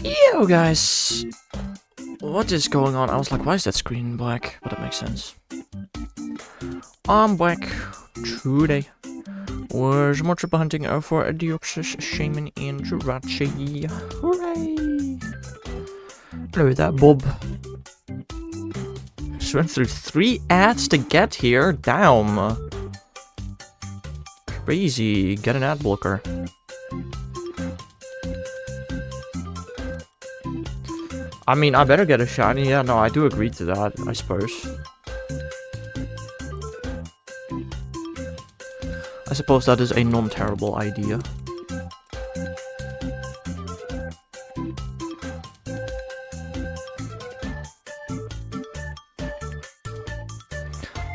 Yo guys, what is going on? I was like, why is that screen black? But that makes sense. I'm back today. We're more triple hunting for a Deoxys, Shaymin, and Jirachi. Hooray! Hello there, Bob. Just went through 3 ads to get here. Damn. Crazy. Get an ad blocker. I mean, I better get a shiny. Yeah, no, I do agree to that, I suppose. I suppose that is a non-terrible idea.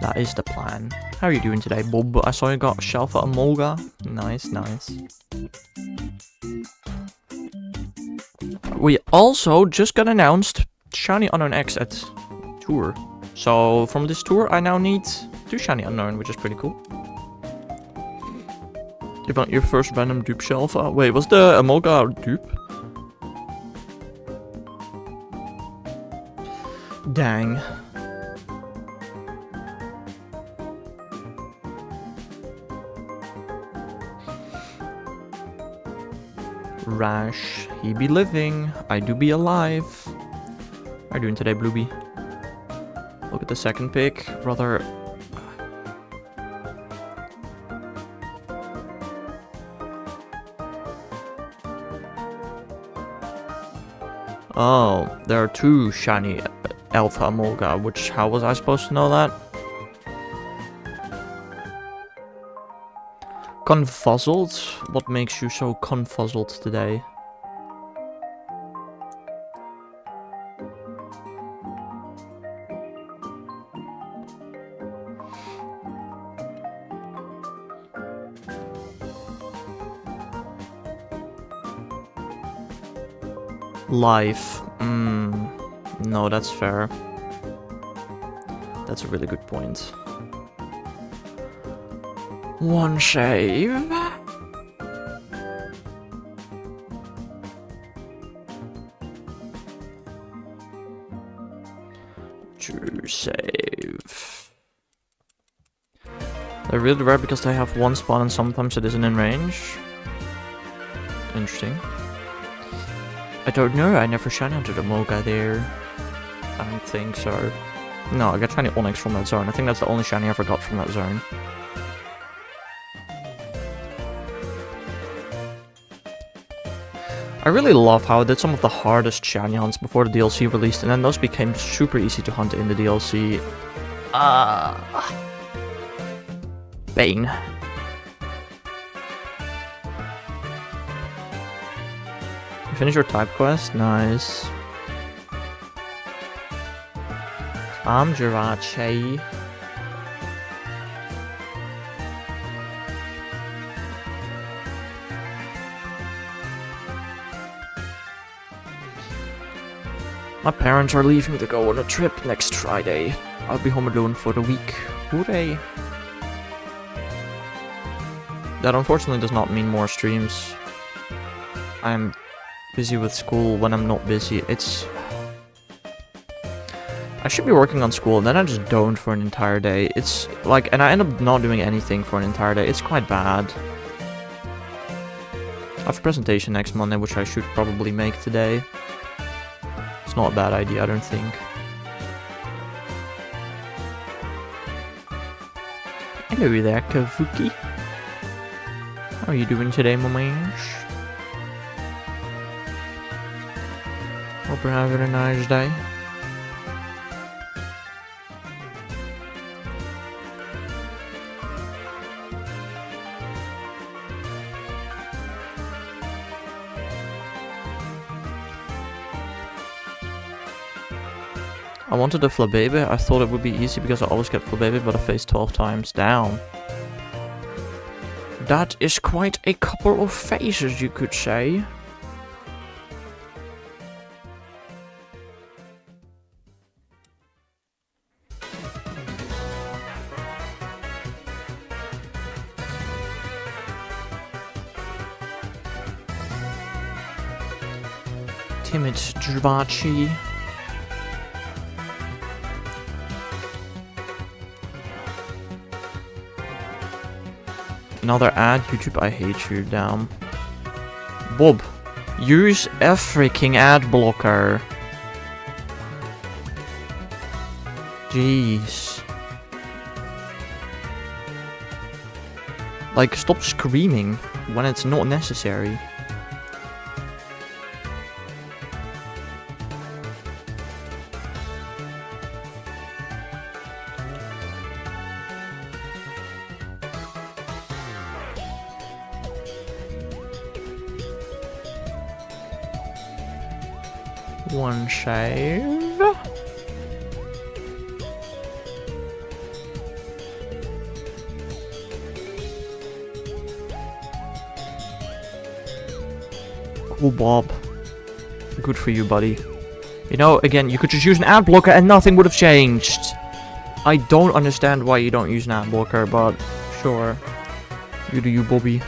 That is the plan. How are you doing today, Bob? I saw you got Shelfa Amolga. Nice, nice. We also just got announced Shiny Unknown X at Tour. So from this tour, I now need 2 Shiny Unknown, which is pretty cool. You want your first random dupe Shelfa? Wait, was the Amolga dupe? Dang. Rash, he be living, I do be alive. How are you doing today, Bluebee? Look at the second pick, brother. Oh, there are 2 shiny Alpha Amolga, which, how was I supposed to know that? Confuzzled? What makes you so confuzzled today? Life. No, that's fair. That's a really good point. 1 save. 2 save. They're really rare because they have 1 spawn and sometimes it isn't in range. Interesting. I don't know, I never shiny hunted a Amolga there. I don't think so. No, I got shiny Onyx from that zone. I think that's the only shiny I ever got from that zone. I really love how I did some of the hardest shiny hunts before the DLC released, and then those became super easy to hunt in the DLC. Bane. You finished your type quest? Nice. I'm Jirachi. My parents are leaving to go on a trip next Friday. I'll be home alone for the week. Hooray! That unfortunately does not mean more streams. I'm busy with school when I'm not busy. I should be working on school, and then I just don't for an entire day. It's like, and I end up not doing anything for an entire day. It's quite bad. I have a presentation next Monday, which I should probably make today. It's not a bad idea, I don't think. Hello there, Kavuki. How are you doing today, my man? Hope you're having a nice day. I wanted a Flabébé. I thought it would be easy because I always get Flabébé, but I faced 12 times down. That is quite a couple of phases, you could say. Timid Jirachi. Another ad. YouTube, I hate you, damn. Bob, use a freaking ad blocker. Jeez. Like, stop screaming when it's not necessary. One save. Cool, Bob. Good for you, buddy. You know, again, you could just use an ad blocker and nothing would have changed. I don't understand why you don't use an ad blocker, but sure. You do you, Bobby.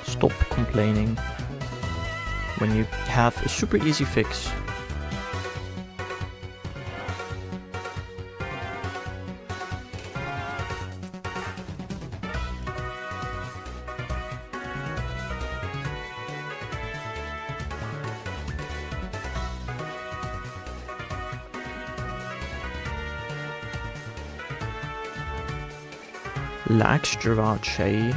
Stop complaining when you have a super easy fix. Lax Jirachi.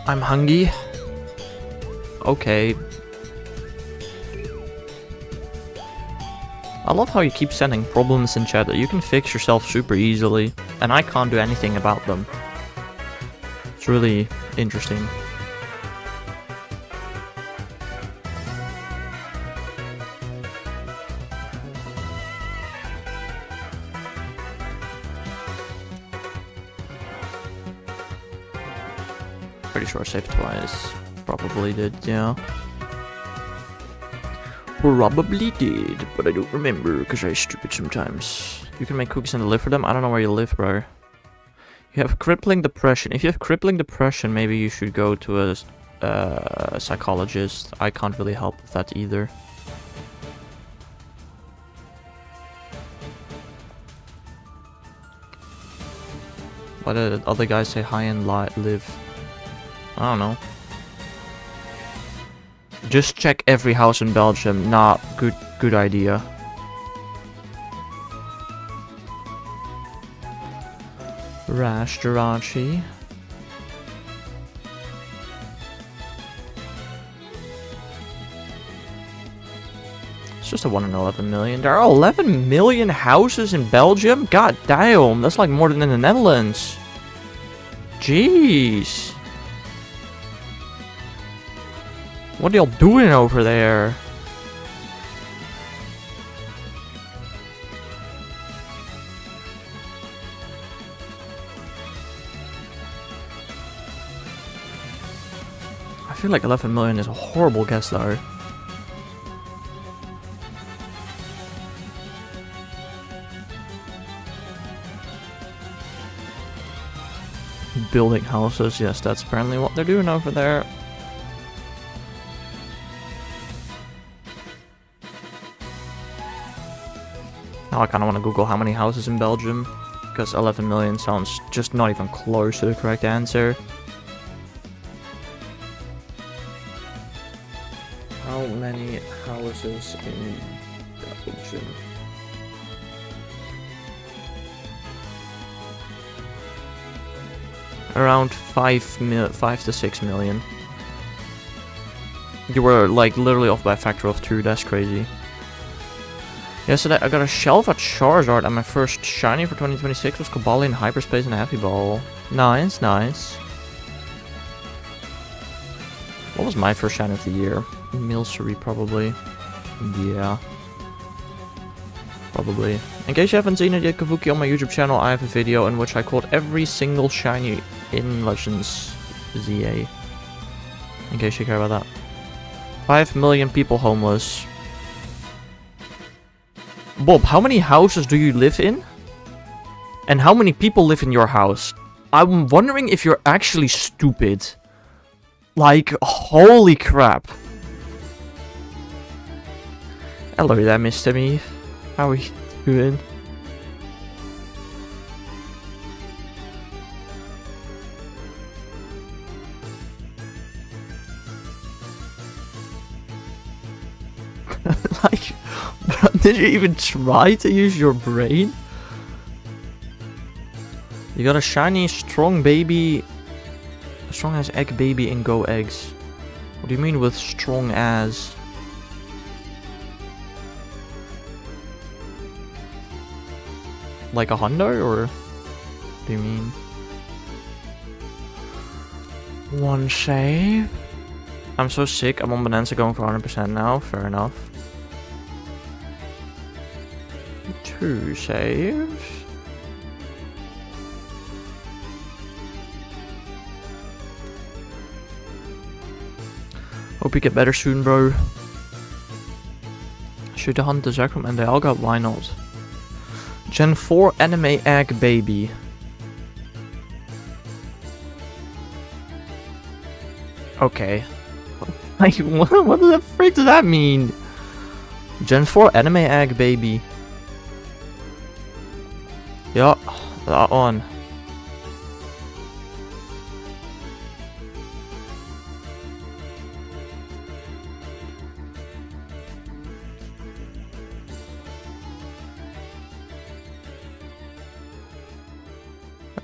I'm hungry. Okay. I love how you keep sending problems in chat that you can fix yourself super easily, and I can't do anything about them. It's really interesting. Pretty sure I saved twice. Probably did, yeah. Probably did, but I don't remember because I'm stupid sometimes. You can make cookies and deliver them. I don't know where you live, bro. You have crippling depression. If you have crippling depression, maybe you should go to a psychologist. I can't really help with that either. Why did other guys say hi and live? I don't know. Just check every house in Belgium. Not good idea. Rash Jirachi. It's just a 1 in 11 million. There are 11 million houses in Belgium? God damn, that's like more than in the Netherlands. Jeez. What are y'all doing over there? I feel like 11 million is a horrible guess though. Building houses, yes, that's apparently what they're doing over there. Now I kind of want to Google how many houses in Belgium, because 11 million sounds just not even close to the correct answer. How many houses in Belgium? Around 5 to 6 million. You were like literally off by a factor of 2, that's crazy. Yesterday I got a shelf at Charizard and my first shiny for 2026 was Kabali in Hyperspace and a Happy Ball. Nice, nice. What was my first shiny of the year? Milcery, probably. Yeah. Probably. In case you haven't seen it yet, Kavuki, on my YouTube channel, I have a video in which I caught every single shiny in Legends ZA. In case you care about that. 5 million people homeless. Bob, how many houses do you live in? And how many people live in your house? I'm wondering if you're actually stupid. Like, holy crap. Hello there, Mr. Me. How are you doing? Like, did you even try to use your brain? You got a shiny, strong baby. Strong as egg baby in Go Eggs. What do you mean with strong as? Like a hundo, or what do you mean? One save. I'm so sick. I'm on Bonanza going for 100% now. Fair enough. 2 saves. Hope you get better soon, bro. Should I hunt the Zekrom and the Alga? Why not? Gen 4 anime egg baby. Okay. Like, what the frick does that mean? Gen 4 anime egg baby. Yeah, that one.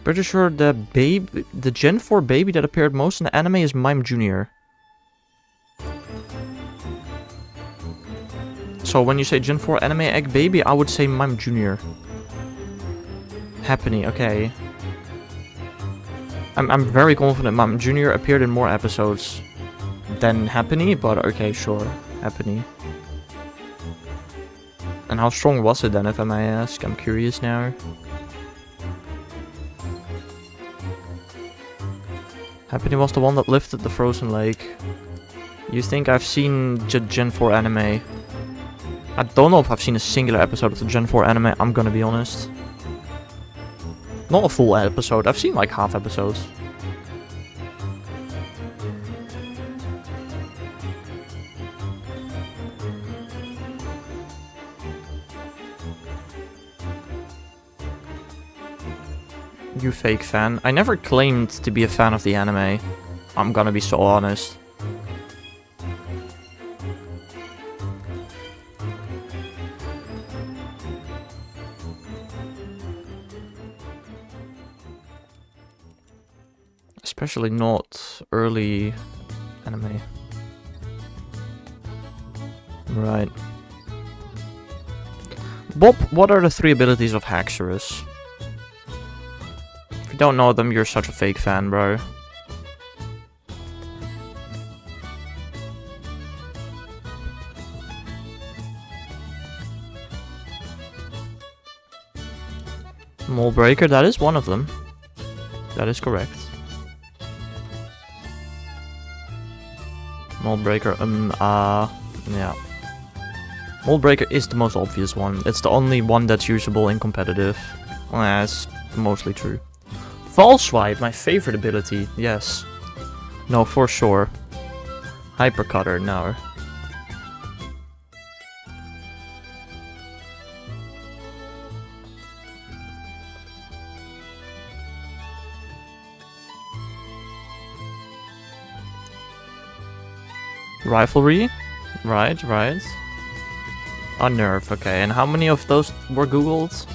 Pretty sure the Gen 4 baby that appeared most in the anime is Mime Jr. So when you say Gen 4 anime egg baby, I would say Mime Jr. Happiny, okay. I'm very confident Mime Jr. appeared in more episodes than Happiny, but okay, sure. Happiny. And how strong was it then, if I may ask? I'm curious now. Happiny was the one that lifted the frozen lake. You think I've seen Gen 4 anime? I don't know if I've seen a singular episode of the Gen 4 anime, I'm gonna be honest. Not a full episode, I've seen like half episodes. You fake fan. I never claimed to be a fan of the anime. I'm gonna be so honest. Especially not early anime. Right. Bob, what are the 3 abilities of Haxorus? If you don't know them, you're such a fake fan, bro. Mole Breaker, that is one of them. That is correct. Mole Breaker, yeah. Mole Breaker is the most obvious one. It's the only one that's usable in competitive. Well, that's mostly true. False Swipe, my favorite ability, yes. No, for sure. Hypercutter, no. Rivalry? Right, right. Unnerve, okay. And how many of those were googled?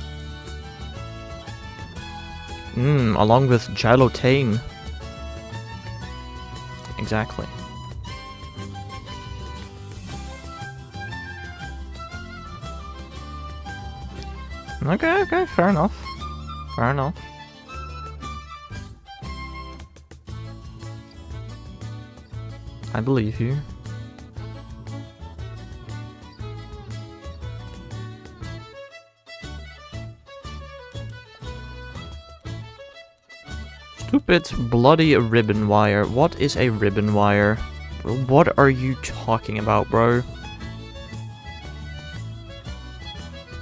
Along with Gilotane. Exactly. Okay, okay, fair enough. Fair enough. I believe you. Stupid bloody ribbon wire. What is a ribbon wire? What are you talking about, bro?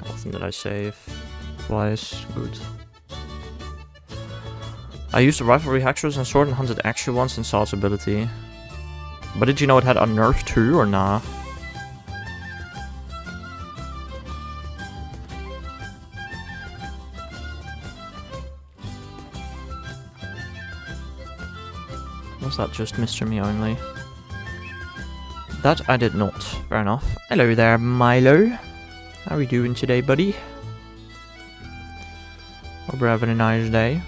Nothing that I save. Twice. Good. I used the rivalry Hexers and sword and hunted actually once and saw its ability. But did you know it had a nerf too, or nah? Was that just Mr. Me only? That I did not. Fair enough. Hello there, Milo. How are we doing today, buddy? Hope you're having a nice day.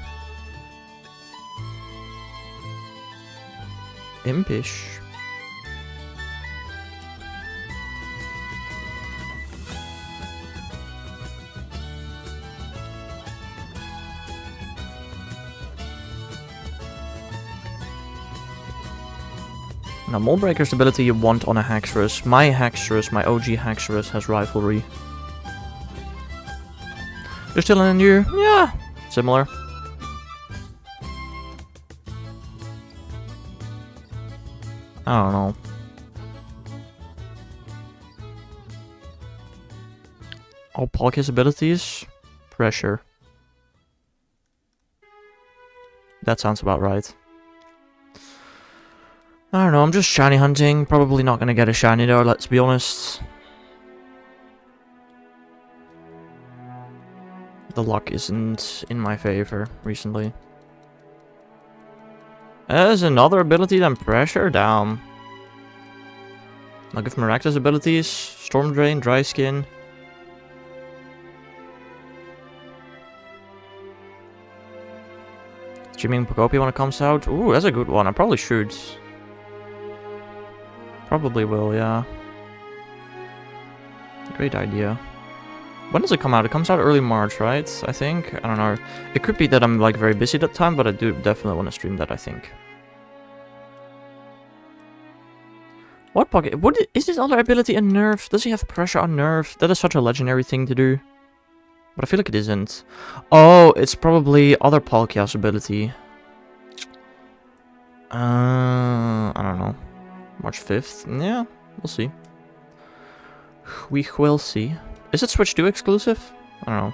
Impish. Now, Moldbreaker's ability you want on a Hexerus. My Hexerus, my OG Hexerus, has Rivalry. You're still in you? Yeah, similar. I don't know. All Palkia's abilities? Pressure. That sounds about right. I don't know, I'm just shiny hunting. Probably not gonna get a shiny though, let's be honest. The luck isn't in my favor recently. There's another ability than pressure? Damn. I'll give Maractus abilities. Storm Drain, Dry Skin. Streaming Pokopia when it comes out. Ooh, that's a good one. I probably should. Probably will, yeah. Great idea. When does it come out? It comes out early March, right? I think? I don't know. It could be that I'm like very busy that time, but I do definitely want to stream that, I think. What pocket? What is this other ability a nerf? Does he have pressure on nerf? That is such a legendary thing to do. But I feel like it isn't. Oh, it's probably other Palkia's ability. I don't know. March 5th? Yeah, we'll see. We will see. Is it Switch 2 exclusive? I don't know.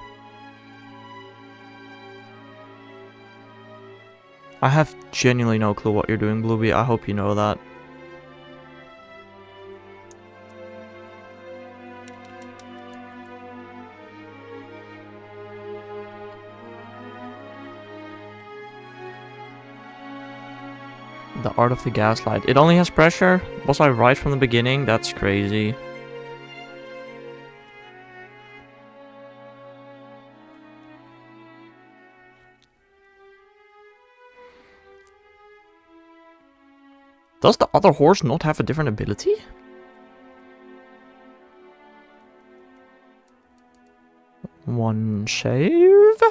I have genuinely no clue what you're doing, Bluebee. I hope you know that. The Art of the Gaslight. It only has pressure? Was I right from the beginning? That's crazy. Does the other horse not have a different ability? One save.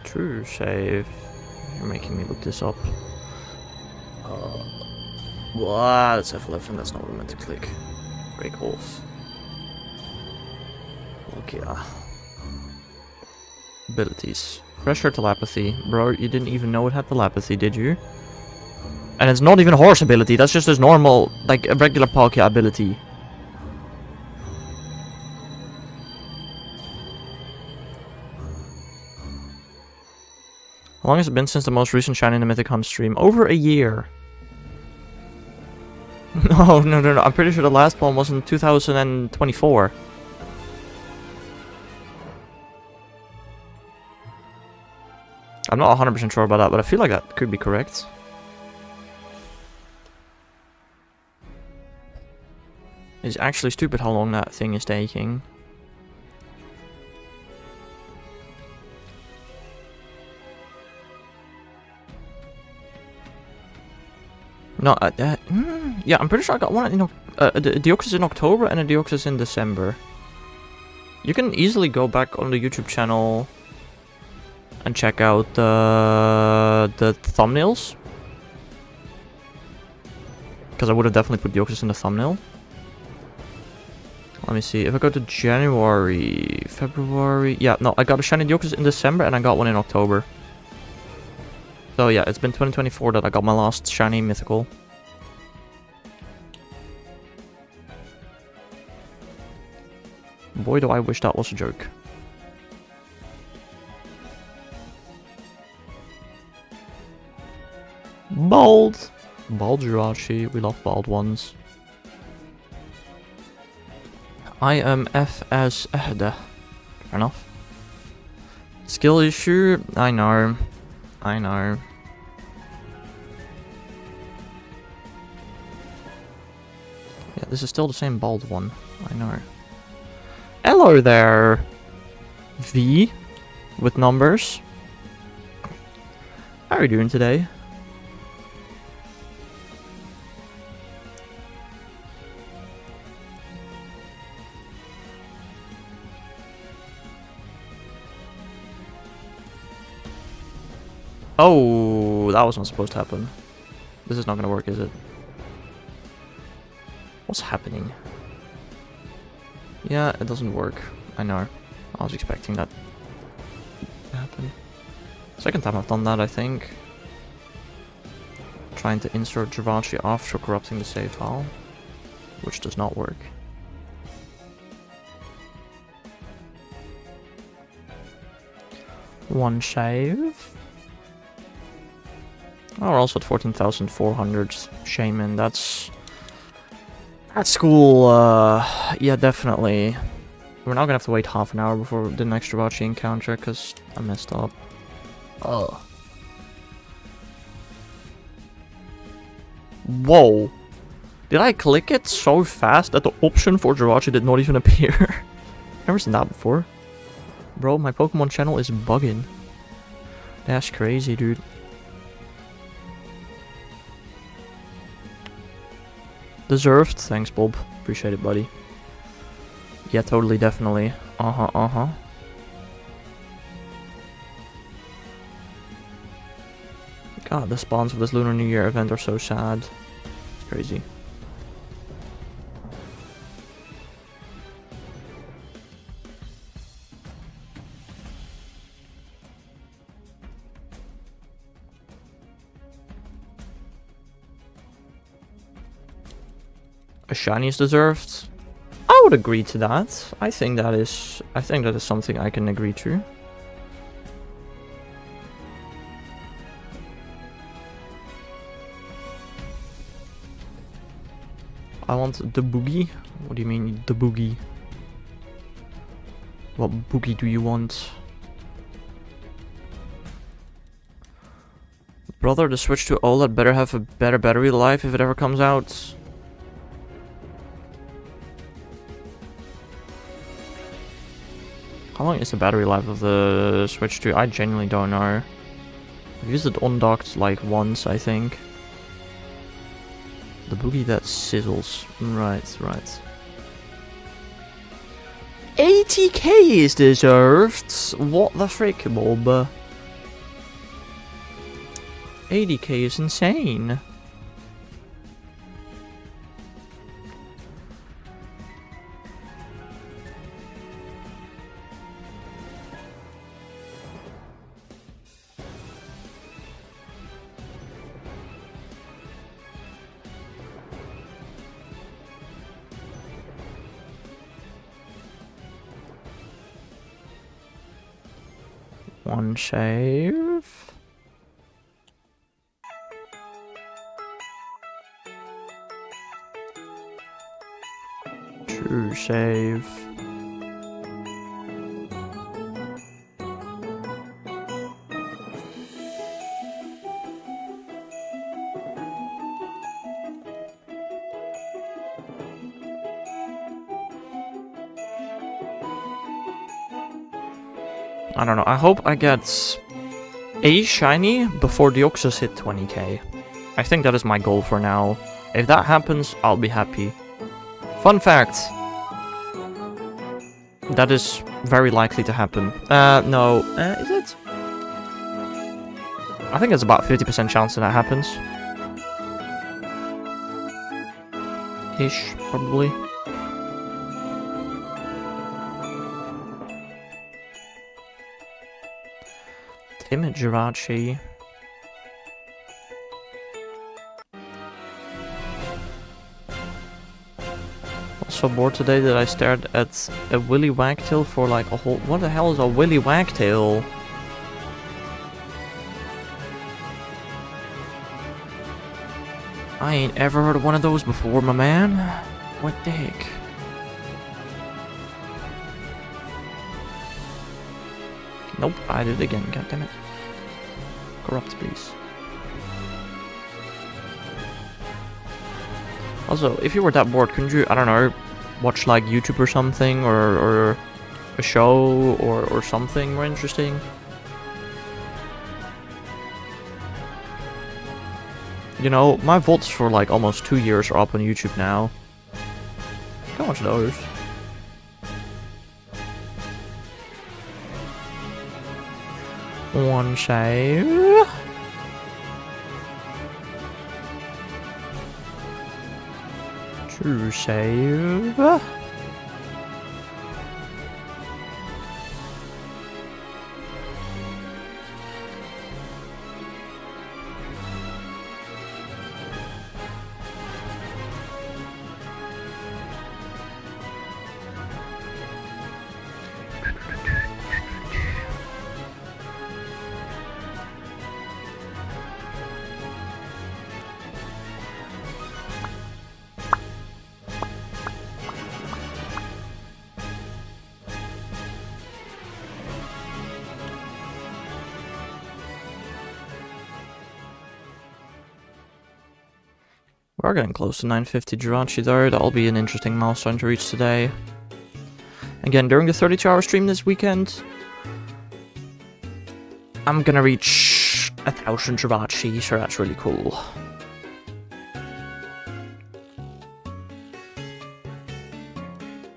True save. You're making me look this up. Wow, that's F11. That's not what I meant to click. Break off. Okay. Abilities. Pressure telepathy. Bro, you didn't even know it had telepathy, did you? And it's not even a horse ability. That's just his normal, like a regular Palkia ability. How long has it been since the most recent Shiny in the Mythic Hunt stream? Over a year. No. I'm pretty sure the last one was in 2024. I'm not 100% sure about that, but I feel like that could be correct. It's actually stupid how long that thing is taking. No, yeah, I'm pretty sure I got one in Deoxys in October and a Deoxys in December. You can easily go back on the YouTube channel and check out the thumbnails. Because I would have definitely put Deoxys in the thumbnail. Let me see. If I go to January, February... Yeah, no, I got a shiny Deoxys in December and I got one in October. So yeah, it's been 2024 that I got my last shiny mythical. Boy, do I wish that was a joke. Bald! Bald Jirachi. We love bald ones. I am FSD. Fair enough. Skill issue? I know. I know. Yeah, this is still the same bald one. I know. Hello there! V. With numbers. How are you doing today? Oh, that wasn't supposed to happen. This is not gonna work, is it? What's happening? Yeah, it doesn't work. I know. I was expecting that to happen. Second time I've done that, I think. Trying to insert Jirachi after corrupting the save file, which does not work. One save. Oh, we're also at 14,400 Shaymin. That's cool. Yeah, definitely. We're now gonna have to wait half an hour before the next Jirachi encounter because I messed up. Oh. Whoa. Did I click it so fast that the option for Jirachi did not even appear? Never seen that before. Bro, my Pokemon channel is bugging. That's crazy, dude. Deserved. Thanks, Bob. Appreciate it, buddy. Yeah, totally, definitely. Uh-huh. God, the spawns of this Lunar New Year event are so sad. It's crazy. A shiny is deserved. I would agree to that. I think that is something I can agree to. I want the boogie. What do you mean the boogie? What boogie do you want? Brother, the switch to OLED better have a better battery life if it ever comes out. How long is the battery life of the Switch 2? I genuinely don't know. I've used it undocked like once, I think. The boogie that sizzles. Right. 80k is deserved! What the frick, Bob? 80k is insane. One save. Two save. I don't know, I hope I get a shiny before Deoxys hit 20k. I think that is my goal for now. If that happens, I'll be happy. Fun fact. That is very likely to happen. No. Is it? I think it's about 50% chance that happens. Ish, probably. Timid Jirachi. So bored today that I stared at a willy wagtail for like a whole... What the hell is a willy wagtail? I ain't ever heard of one of those before, my man. What the heck? Nope, I did it again, goddammit. Corrupt, please. Also, if you were that bored, couldn't you, I don't know, watch like YouTube or something, or a show, or something more interesting? You know, my VODs for like almost 2 years are up on YouTube now. Go watch those. One save. Two save. We're getting close to 950 Jirachi though. That'll be an interesting milestone to reach today. Again, during the 32-hour stream this weekend, I'm gonna reach 1000 Jirachi, so that's really cool.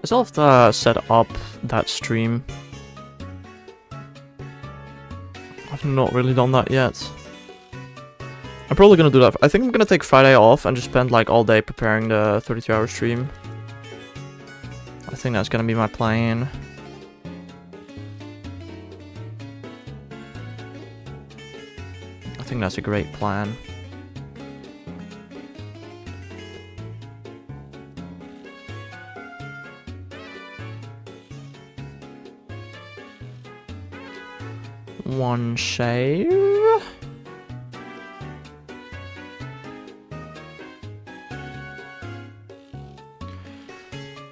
I still have to set up that stream. I've not really done that yet. I'm probably gonna do that. I think I'm gonna take Friday off and just spend like all day preparing the 32-hour stream. I think that's gonna be my plan. I think that's a great plan. One save.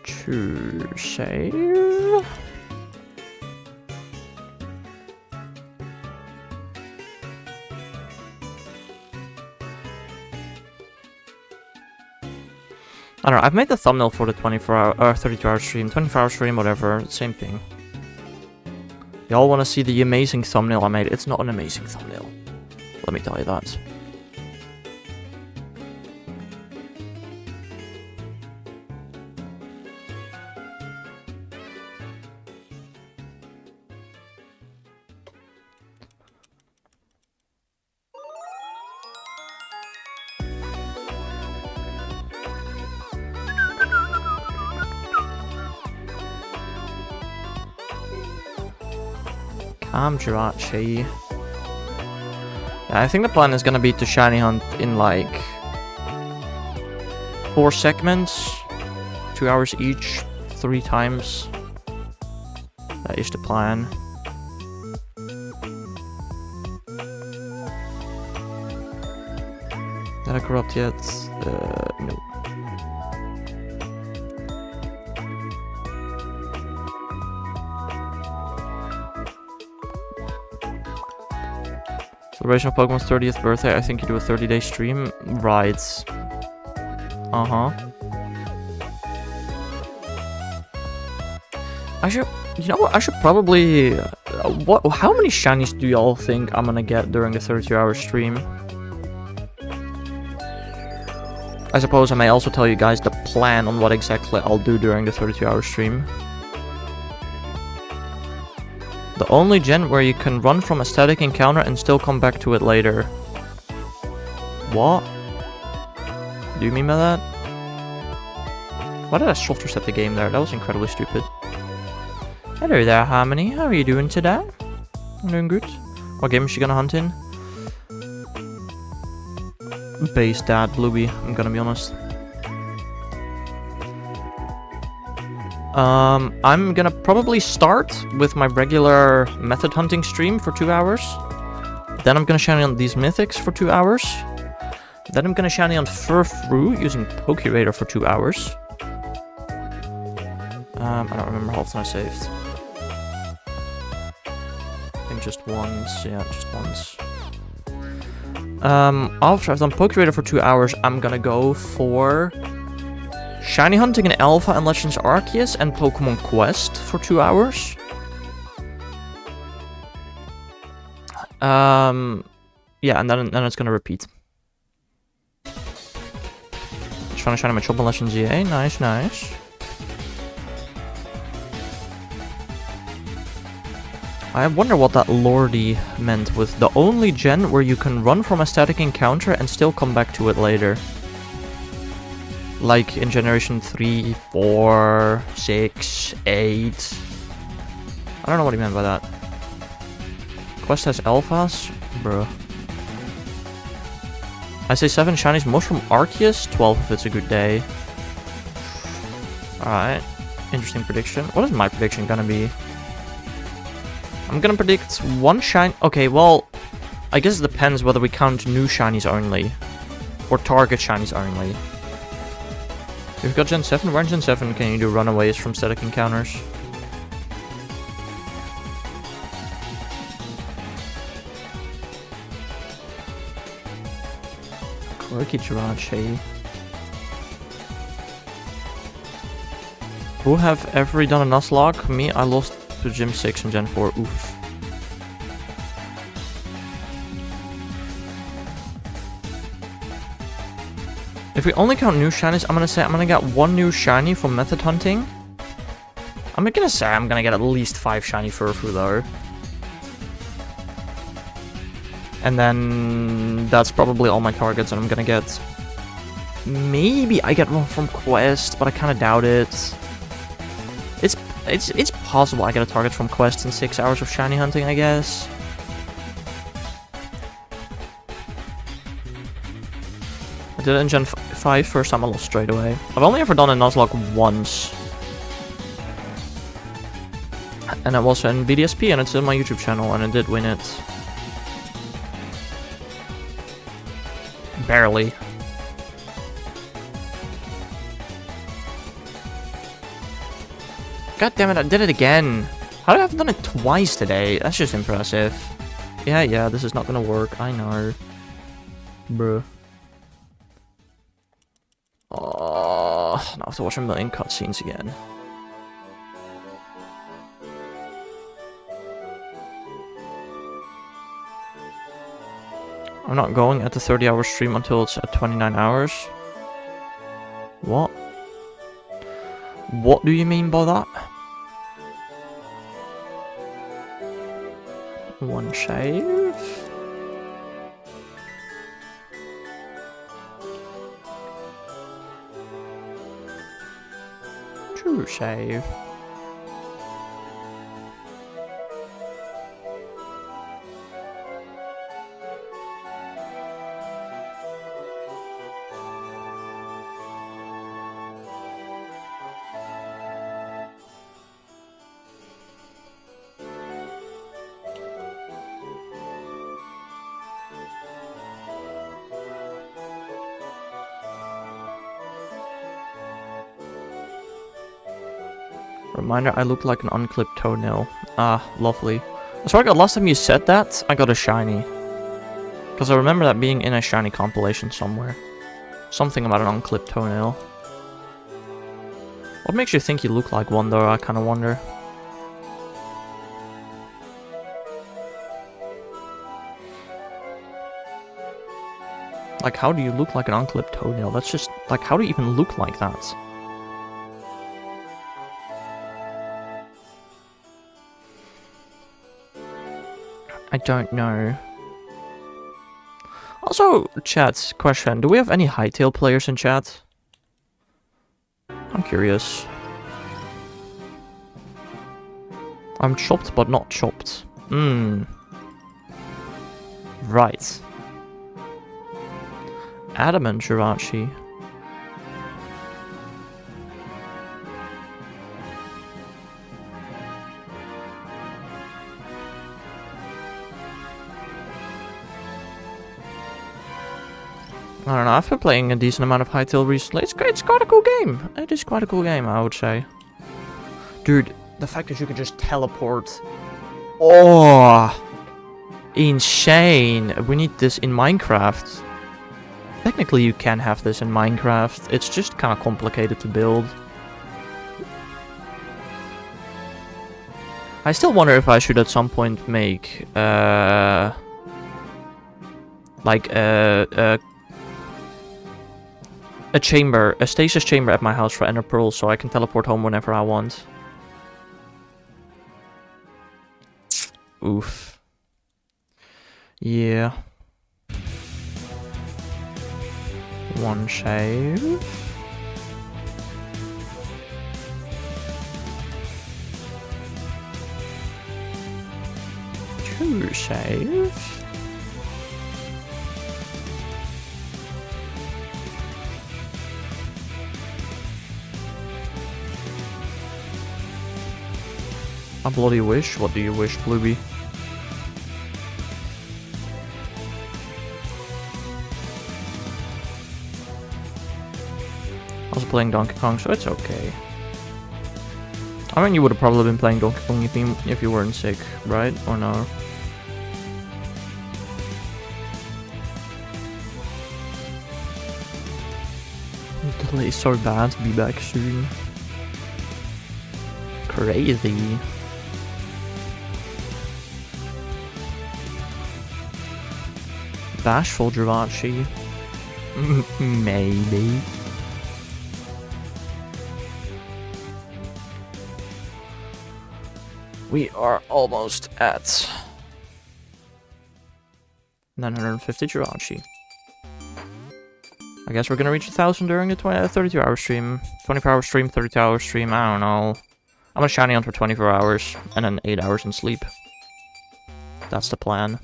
Two save. I don't know, I've made the thumbnail for the 24-hour or 32-hour stream, 24-hour stream, whatever, same thing. Y'all want to see the amazing thumbnail I made? It's not an amazing thumbnail. Let me tell you that. Jirachi. Yeah, I think the plan is gonna be to shiny hunt in like 4 segments, 2 hours each, 3 times. That is the plan. Did I corrupt yet? No. Celebration of Pokemon's 30th birthday, I think you do a 30-day stream? Right. Uh-huh. I should... You know what? I should probably... how many shinies do y'all think I'm gonna get during the 32-hour stream? I suppose I may also tell you guys the plan on what exactly I'll do during the 32-hour stream. The only gen where you can run from a static encounter and still come back to it later. What? Do you mean by that? Why did I soft reset the game there? That was incredibly stupid. Hello there, Harmony. How are you doing today? I'm doing good. What game is she gonna hunt in? Base Dad, Bluey, I'm gonna be honest. I'm gonna probably start with my regular method hunting stream for 2 hours. Then I'm gonna shiny on these mythics for 2 hours. Then I'm gonna shiny on Furfru using Pokerator for 2 hours. I don't remember how often I saved. I think just once, yeah, just once. After I've done Pokerator for 2 hours, I'm gonna go for shiny hunting in Alpha and Legends Arceus and Pokemon Quest for 2 hours. Yeah, and then it's gonna repeat. Just trying to shiny my Chopin Legends EA. Nice, nice. I wonder what that Lordy meant with the only gen where you can run from a static encounter and still come back to it later. Like in Generation 3, 4, 6, 8. I don't know what he meant by that. Quest has alphas? Bruh. I say 7 shinies, most from Arceus, 12 if it's a good day. Alright. Interesting prediction. What is my prediction gonna be? I'm gonna predict 1 shiny. Okay, well, I guess it depends whether we count new shinies only or target shinies only. We've got Gen 7. Where in Gen 7 can you do runaways from static encounters? Quirky Jirachi. Who have ever done a Nuzlocke? Me, I lost to Gym 6 and Gen 4. Oof. If we only count new shinies, I'm gonna get 1 new shiny from method hunting. I'm gonna say I'm gonna get at least 5 shiny Furfru though. And then that's probably all my targets, and I'm gonna get. Maybe I get one from Quest, but I kinda doubt it. It's possible I get a target from Quest in 6 hours of shiny hunting, I guess. I did it in Gen 5, first time I lost straight away. I've only ever done a Nuzlocke once. And it was in BDSP, and it's in my YouTube channel, and I did win it. Barely. God damn it, I did it again. How did I have done it twice today? That's just impressive. Yeah, this is not gonna work. I know. Bruh. Oh, now I have to watch a million cutscenes again. I'm not going at the 30-hour stream until it's at 29 hours. What? What do you mean by that? 1 save. 2 save. Reminder, I look like an unclipped toenail. Ah, lovely. I swear to God, last time you said that, I got a shiny. Because I remember that being in a shiny compilation somewhere. Something about an unclipped toenail. What makes you think you look like one, though? I kind of wonder. Like, how do you look like an unclipped toenail? That's just, like, how do you even look like that? I don't know. Also, chat, question. Do we have any Hytale players in chat? I'm curious. I'm chopped but not chopped. Right. Adam and Jirachi. I don't know, I've been playing a decent amount of Hytale recently. It's quite a cool game. It is quite a cool game, I would say. Dude, the fact that you can just teleport. Oh! Insane. We need this in Minecraft. Technically, you can have this in Minecraft. It's just kind of complicated to build. I still wonder if I should at some point make, like, a chamber, a stasis chamber at my house for Ender Pearls, so I can teleport home whenever I want. Oof. Yeah. One save. Two saves. A bloody wish? What do you wish, Blueby? I was playing Donkey Kong, so it's okay. I mean, you would have probably been playing Donkey Kong if you weren't sick, right? Or no? Delay is so bad. Be back soon. Crazy. Bashful Jirachi. Maybe. We are almost at 950 Jirachi. I guess we're gonna reach 1,000 during the 32-hour stream. 24-hour stream, 32-hour stream, I don't know. I'm gonna shiny on for 24 hours, and then 8 hours in sleep. That's the plan.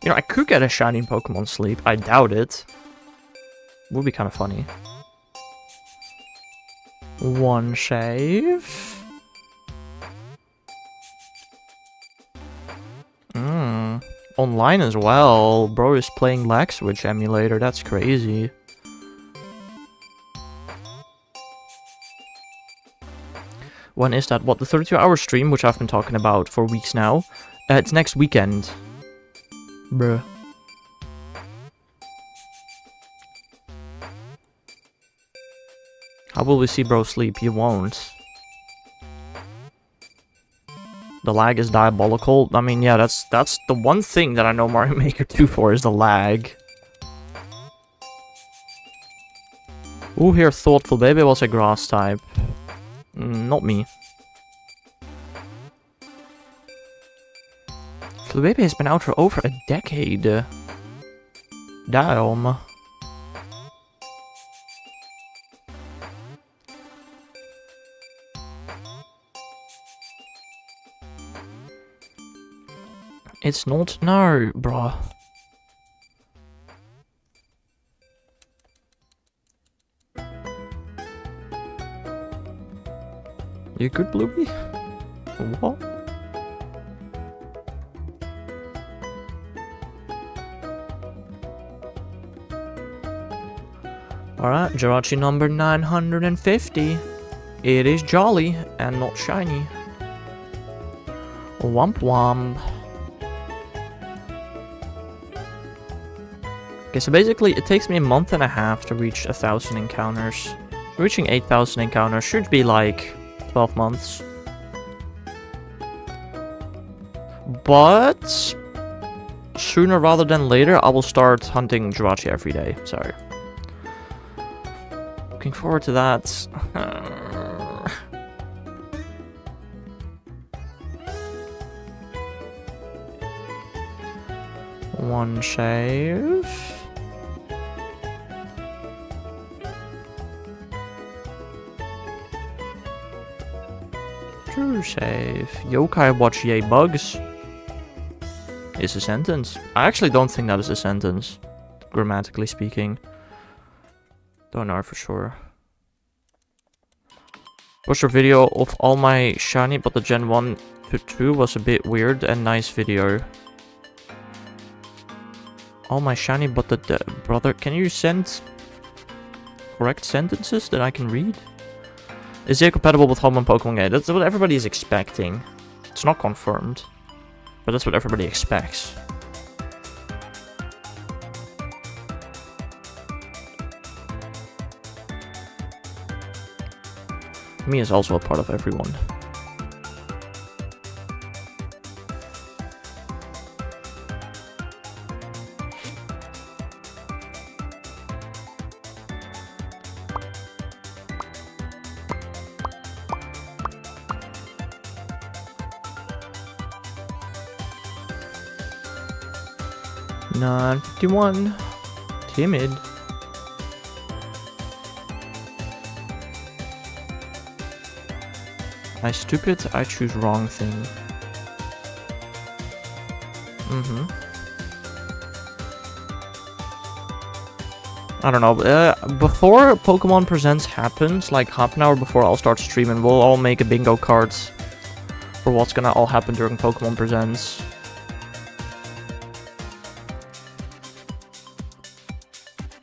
You know, I could get a shiny in Pokemon Sleep. I doubt it. Would be kind of funny. One save. Online as well. Bro is playing Lag Switch emulator. That's crazy. When is that? What, the 32-hour stream, which I've been talking about for weeks now? It's next weekend. Bruh. How will we see bro sleep? You won't. The lag is diabolical. I mean, yeah, that's the one thing that I know Mario Maker 2 for, is the lag. Ooh, here, Thoughtful Baby was a grass type. Not me. The baby has been out for over a decade. Damn. It's not. No, bruh. You good, Bluey? What? Alright, Jirachi number 950. It is jolly and not shiny. Womp womp. Okay, so basically it takes me a month and a half to reach 1,000 encounters. Reaching 8,000 encounters should be like 12 months. But sooner rather than later, I will start hunting Jirachi every day, so looking forward to that. One save. Two save. Yokai watch yay bugs. Is a sentence. I actually don't think that is a sentence, grammatically speaking. Don't know for sure. Watched your video of all my shiny, but the Gen 1 to 2 was a bit weird and nice video. All my shiny, but the brother, can you send correct sentences that I can read? Is it compatible with home and Pokemon game? That's what everybody is expecting. It's not confirmed, but that's what everybody expects. Me is also a part of everyone. Not 51. Timid. I stupid, I choose wrong thing. I don't know, before Pokemon Presents happens, like half an hour before I'll start streaming, we'll all make a bingo card for what's gonna all happen during Pokemon Presents.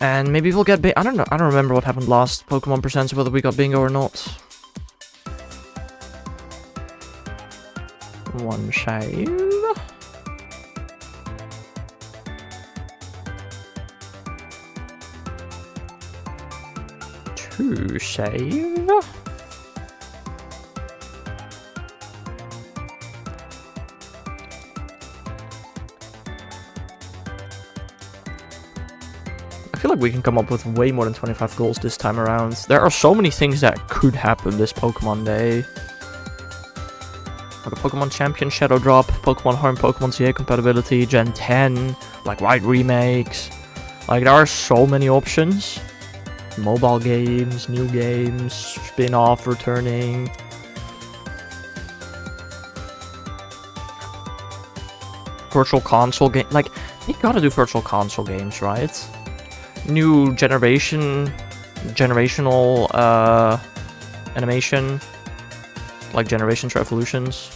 And maybe we'll get I don't know, I don't remember what happened last Pokemon Presents, whether we got bingo or not. One save. Two save. I feel like we can come up with way more than 25 goals this time around. There are so many things that could happen this Pokemon Day. Like a Pokemon Champion Shadow Drop, Pokemon Home, Pokemon CA compatibility, Gen 10, like White remakes. Like there are so many options. Mobile games, new games, spin-off returning. Virtual console game, like they gotta do virtual console games, right? New generational animation, like Generations or Evolutions.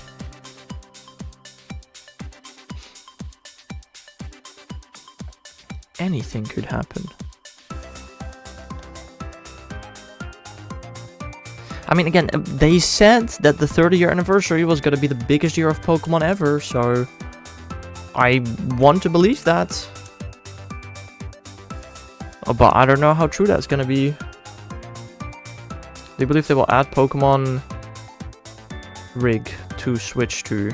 Anything could happen. I mean, again, they said that the 30-year anniversary was gonna be the biggest year of Pokemon ever, so I want to believe that. But I don't know how true that's gonna be. They believe they will add Pokemon Rig to Switch to.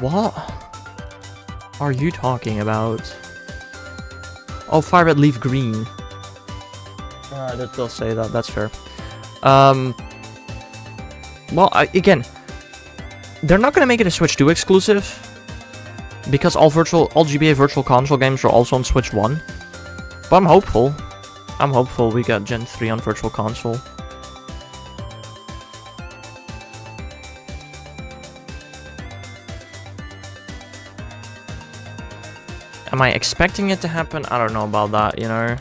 What are you talking about? Oh, Fire Red Leaf Green. That does say that, that's fair. Well, again, they're not gonna make it a Switch 2 exclusive, because all GBA Virtual Console games are also on Switch 1. But I'm hopeful. I'm hopeful we get Gen 3 on Virtual Console. Am I expecting it to happen? I don't know about that, you know.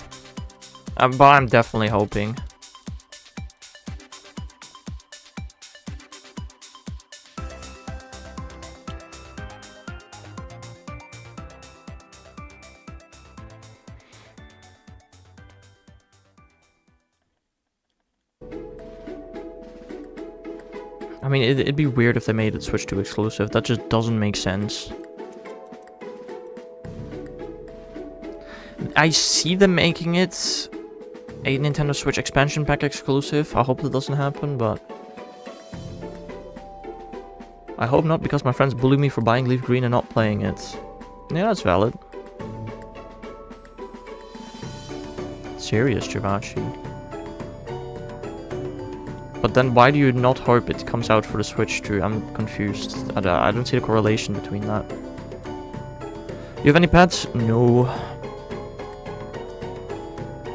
But I'm definitely hoping. I mean, it'd be weird if they made it Switch 2 exclusive. That just doesn't make sense. I see them making it a Nintendo Switch expansion pack exclusive. I hope that doesn't happen, but I hope not, because my friends bully me for buying Leaf Green and not playing it. Yeah, that's valid. Serious, Jirachi. But then why do you not hope it comes out for the Switch too? I'm confused. I don't see the correlation between that. You have any pets? No.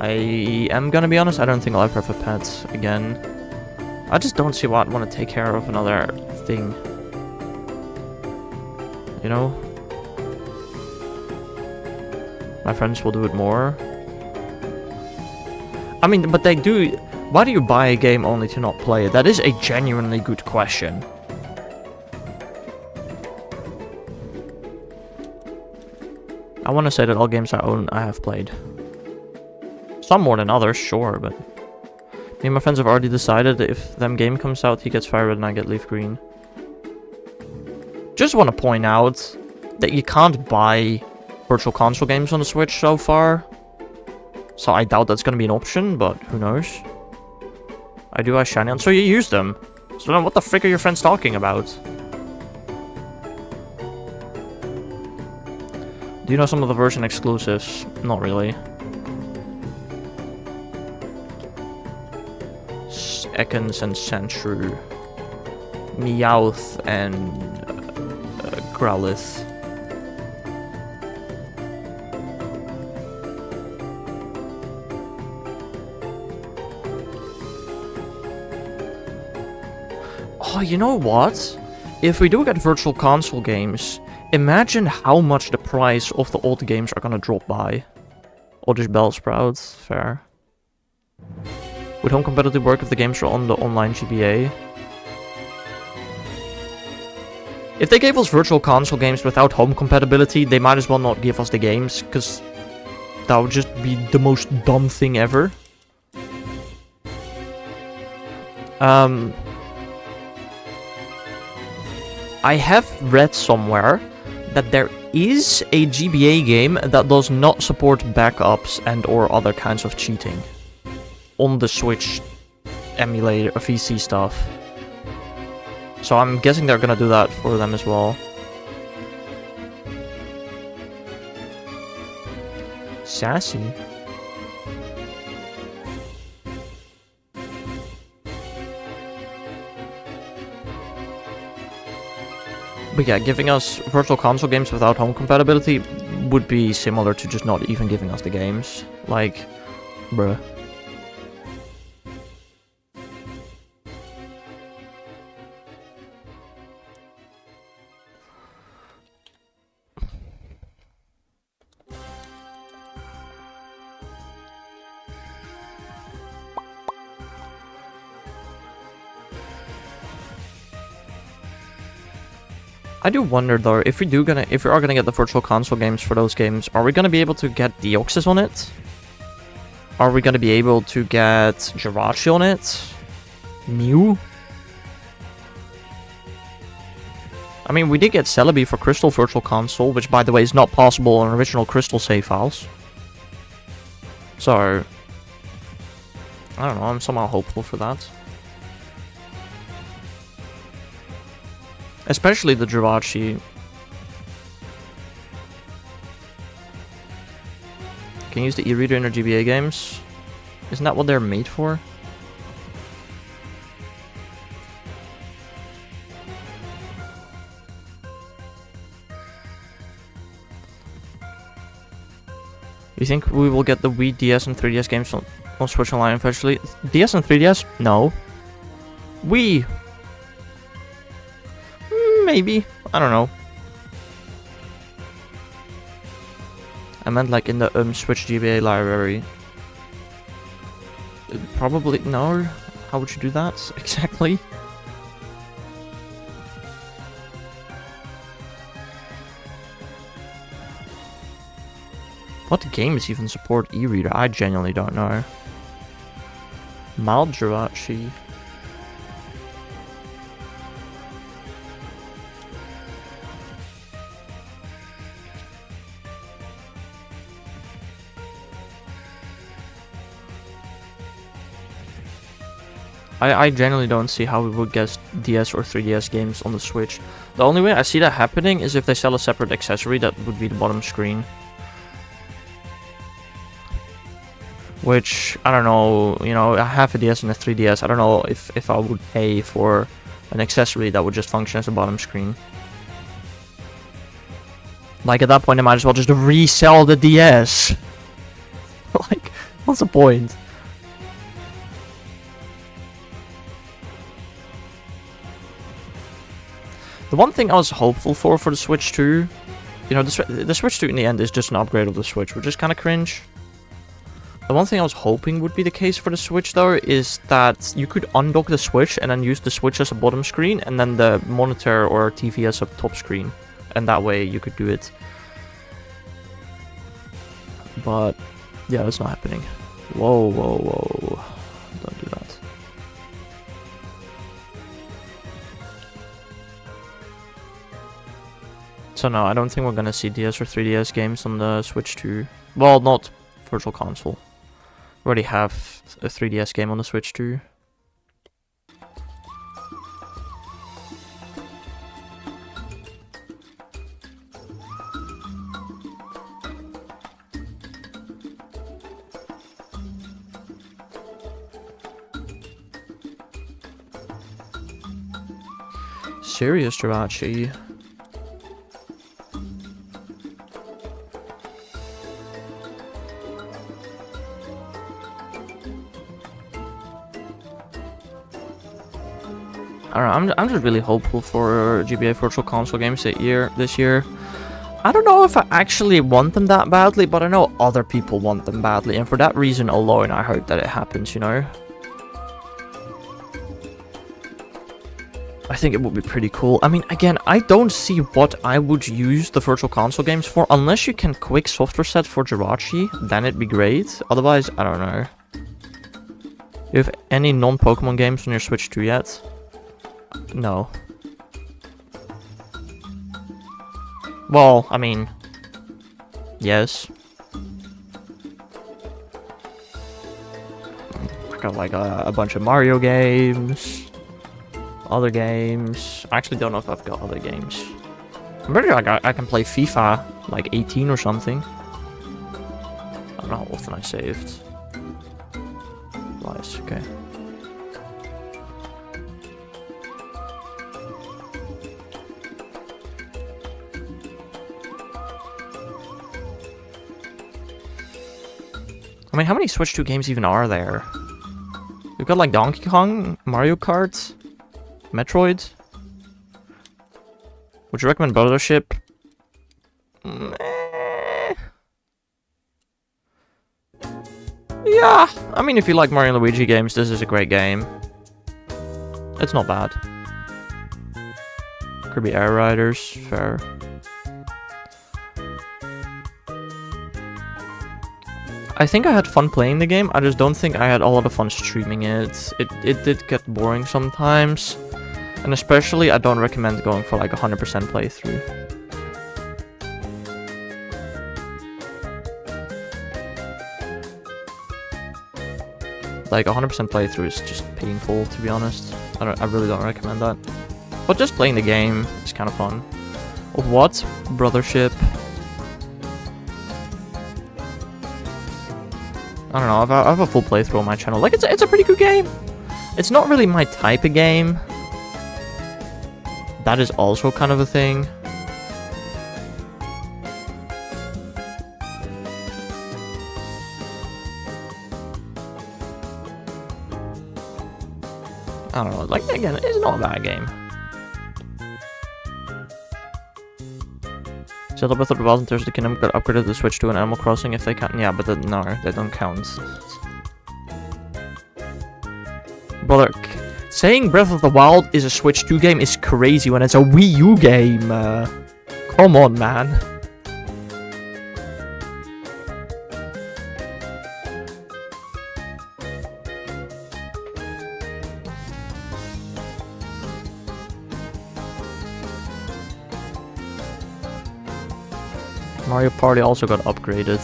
I am gonna be honest, I don't think I'll ever have a pet again. I just don't see why I'd want to take care of another thing. You know? My friends will do it more. I mean, but they do... Why do you buy a game only to not play it? That is a genuinely good question. I want to say that all games I own, I have played. Some more than others, sure, but... Me and my friends have already decided that if them game comes out, he gets Fire Red and I get Leaf Green. Just want to point out that you can't buy Virtual Console games on the Switch so far. So I doubt that's going to be an option, but who knows. I do have Shiny on, so you use them. So then what the frick are your friends talking about? Do you know some of the version exclusives? Not really. Ekans and Sandshrew. Meowth and Growlithe. Oh, you know what? If we do get Virtual Console games, imagine how much the price of the old games are gonna drop by. Oddish Bellsprout, fair. Would home compatibility work if the games are on the online GBA? If they gave us Virtual Console games without home compatibility, they might as well not give us the games, because that would just be the most dumb thing ever. I have read somewhere that there is a GBA game that does not support backups and or other kinds of cheating on the Switch emulator, VC stuff. So I'm guessing they're gonna do that for them as well. Sassy. But yeah, giving us Virtual Console games without home compatibility would be similar to just not even giving us the games. Like, bruh. I do wonder though, if we are gonna get the Virtual Console games for those games, are we gonna be able to get Deoxys on it? Are we gonna be able to get Jirachi on it? Mew? I mean, we did get Celebi for Crystal Virtual Console, which by the way is not possible on original Crystal save files. So, I don't know, I'm somehow hopeful for that. Especially the Jirachi. Can you use the e-reader in their GBA games? Isn't that what they're made for? You think we will get the Wii, DS, and 3DS games on Switch Online eventually? DS and 3DS? No. Wii! Maybe. I don't know. I meant like in the Switch GBA library. Probably no. How would you do that exactly? What games even support e-reader? I genuinely don't know. Mild Jirachi. I genuinely don't see how we would get DS or 3DS games on the Switch. The only way I see that happening is if they sell a separate accessory that would be the bottom screen. Which, I don't know, you know, I have a DS and a 3DS. I don't know if I would pay for an accessory that would just function as a bottom screen. Like, at that point, I might as well just resell the DS. Like, what's the point? The one thing I was hopeful for the Switch 2, you know, the Switch 2 in the end is just an upgrade of the Switch, which is kind of cringe. The one thing I was hoping would be the case for the Switch, though, is that you could undock the Switch and then use the Switch as a bottom screen and then the monitor or TV as a top screen. And that way you could do it. But, yeah, that's not happening. Whoa, whoa, whoa. Don't do that. So no, I don't think we're gonna see DS or 3DS games on the Switch 2. Well, not Virtual Console. We already have a 3DS game on the Switch 2. Serious Jirachi. I don't know, I'm just really hopeful for GBA Virtual Console games this year. I don't know if I actually want them that badly, but I know other people want them badly, and for that reason alone, I hope that it happens, you know? I think it would be pretty cool. I mean, again, I don't see what I would use the Virtual Console games for, unless you can quick software set for Jirachi, then it'd be great. Otherwise, I don't know. You have any non-Pokemon games on your Switch 2 yet? No. Well, I mean, yes. I got like a bunch of Mario games, other games. I actually don't know if I've got other games. I'm pretty sure I can play FIFA like 18 or something. I don't know how often I saved. Nice, okay. I mean, how many Switch 2 games even are there? We've got like Donkey Kong, Mario Kart, Metroid. Would you recommend Brothership? Yeah, I mean, if you like Mario and Luigi games, this is a great game. It's not bad. Kirby Air Riders, fair. I think I had fun playing the game, I just don't think I had a lot of fun streaming it. It did get boring sometimes. And especially, I don't recommend going for like 100% playthrough. Like 100% playthrough is just painful, to be honest. I really don't recommend that. But just playing the game is kind of fun. Of what? Brothership. I don't know, I have a full playthrough on my channel. Like, it's a pretty good game. It's not really my type of game. That is also kind of a thing. I don't know, like, again, it's not a bad game. Zelda Breath of the Wild and Tears of the Kingdom got upgraded to the Switch to an Animal Crossing if they can. Yeah, but no, they don't count. Brother, saying Breath of the Wild is a Switch 2 game is crazy when it's a Wii U game. Come on, man. Mario Party also got upgraded.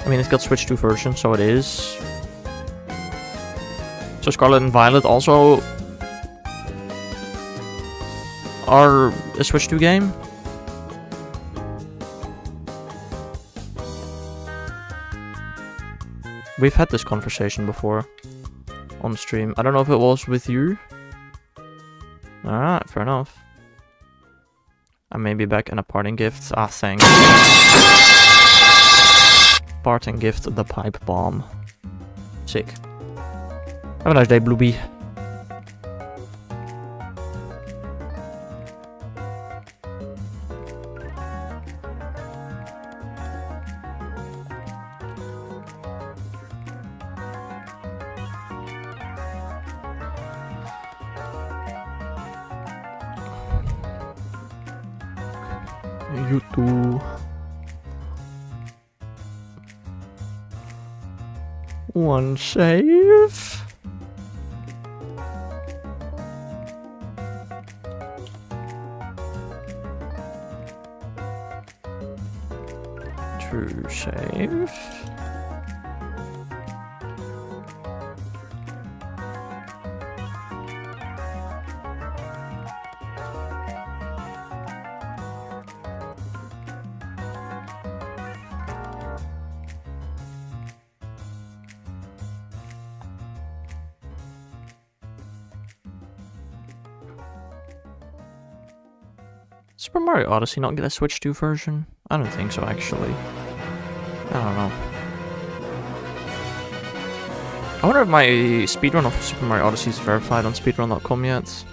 I mean, it's got Switch 2 version, so it is. So Scarlet and Violet also are a Switch 2 game? We've had this conversation before on stream. I don't know if it was with you. Alright, fair enough. I may be back in a parting gift. Ah, thanks. Parting gift, the pipe bomb. Sick. Have a nice day, Bluebee. You too. One save. Two save. Super Mario Odyssey not get a Switch 2 version? I don't think so, actually. I don't know. I wonder if my speedrun of Super Mario Odyssey is verified on speedrun.com yet.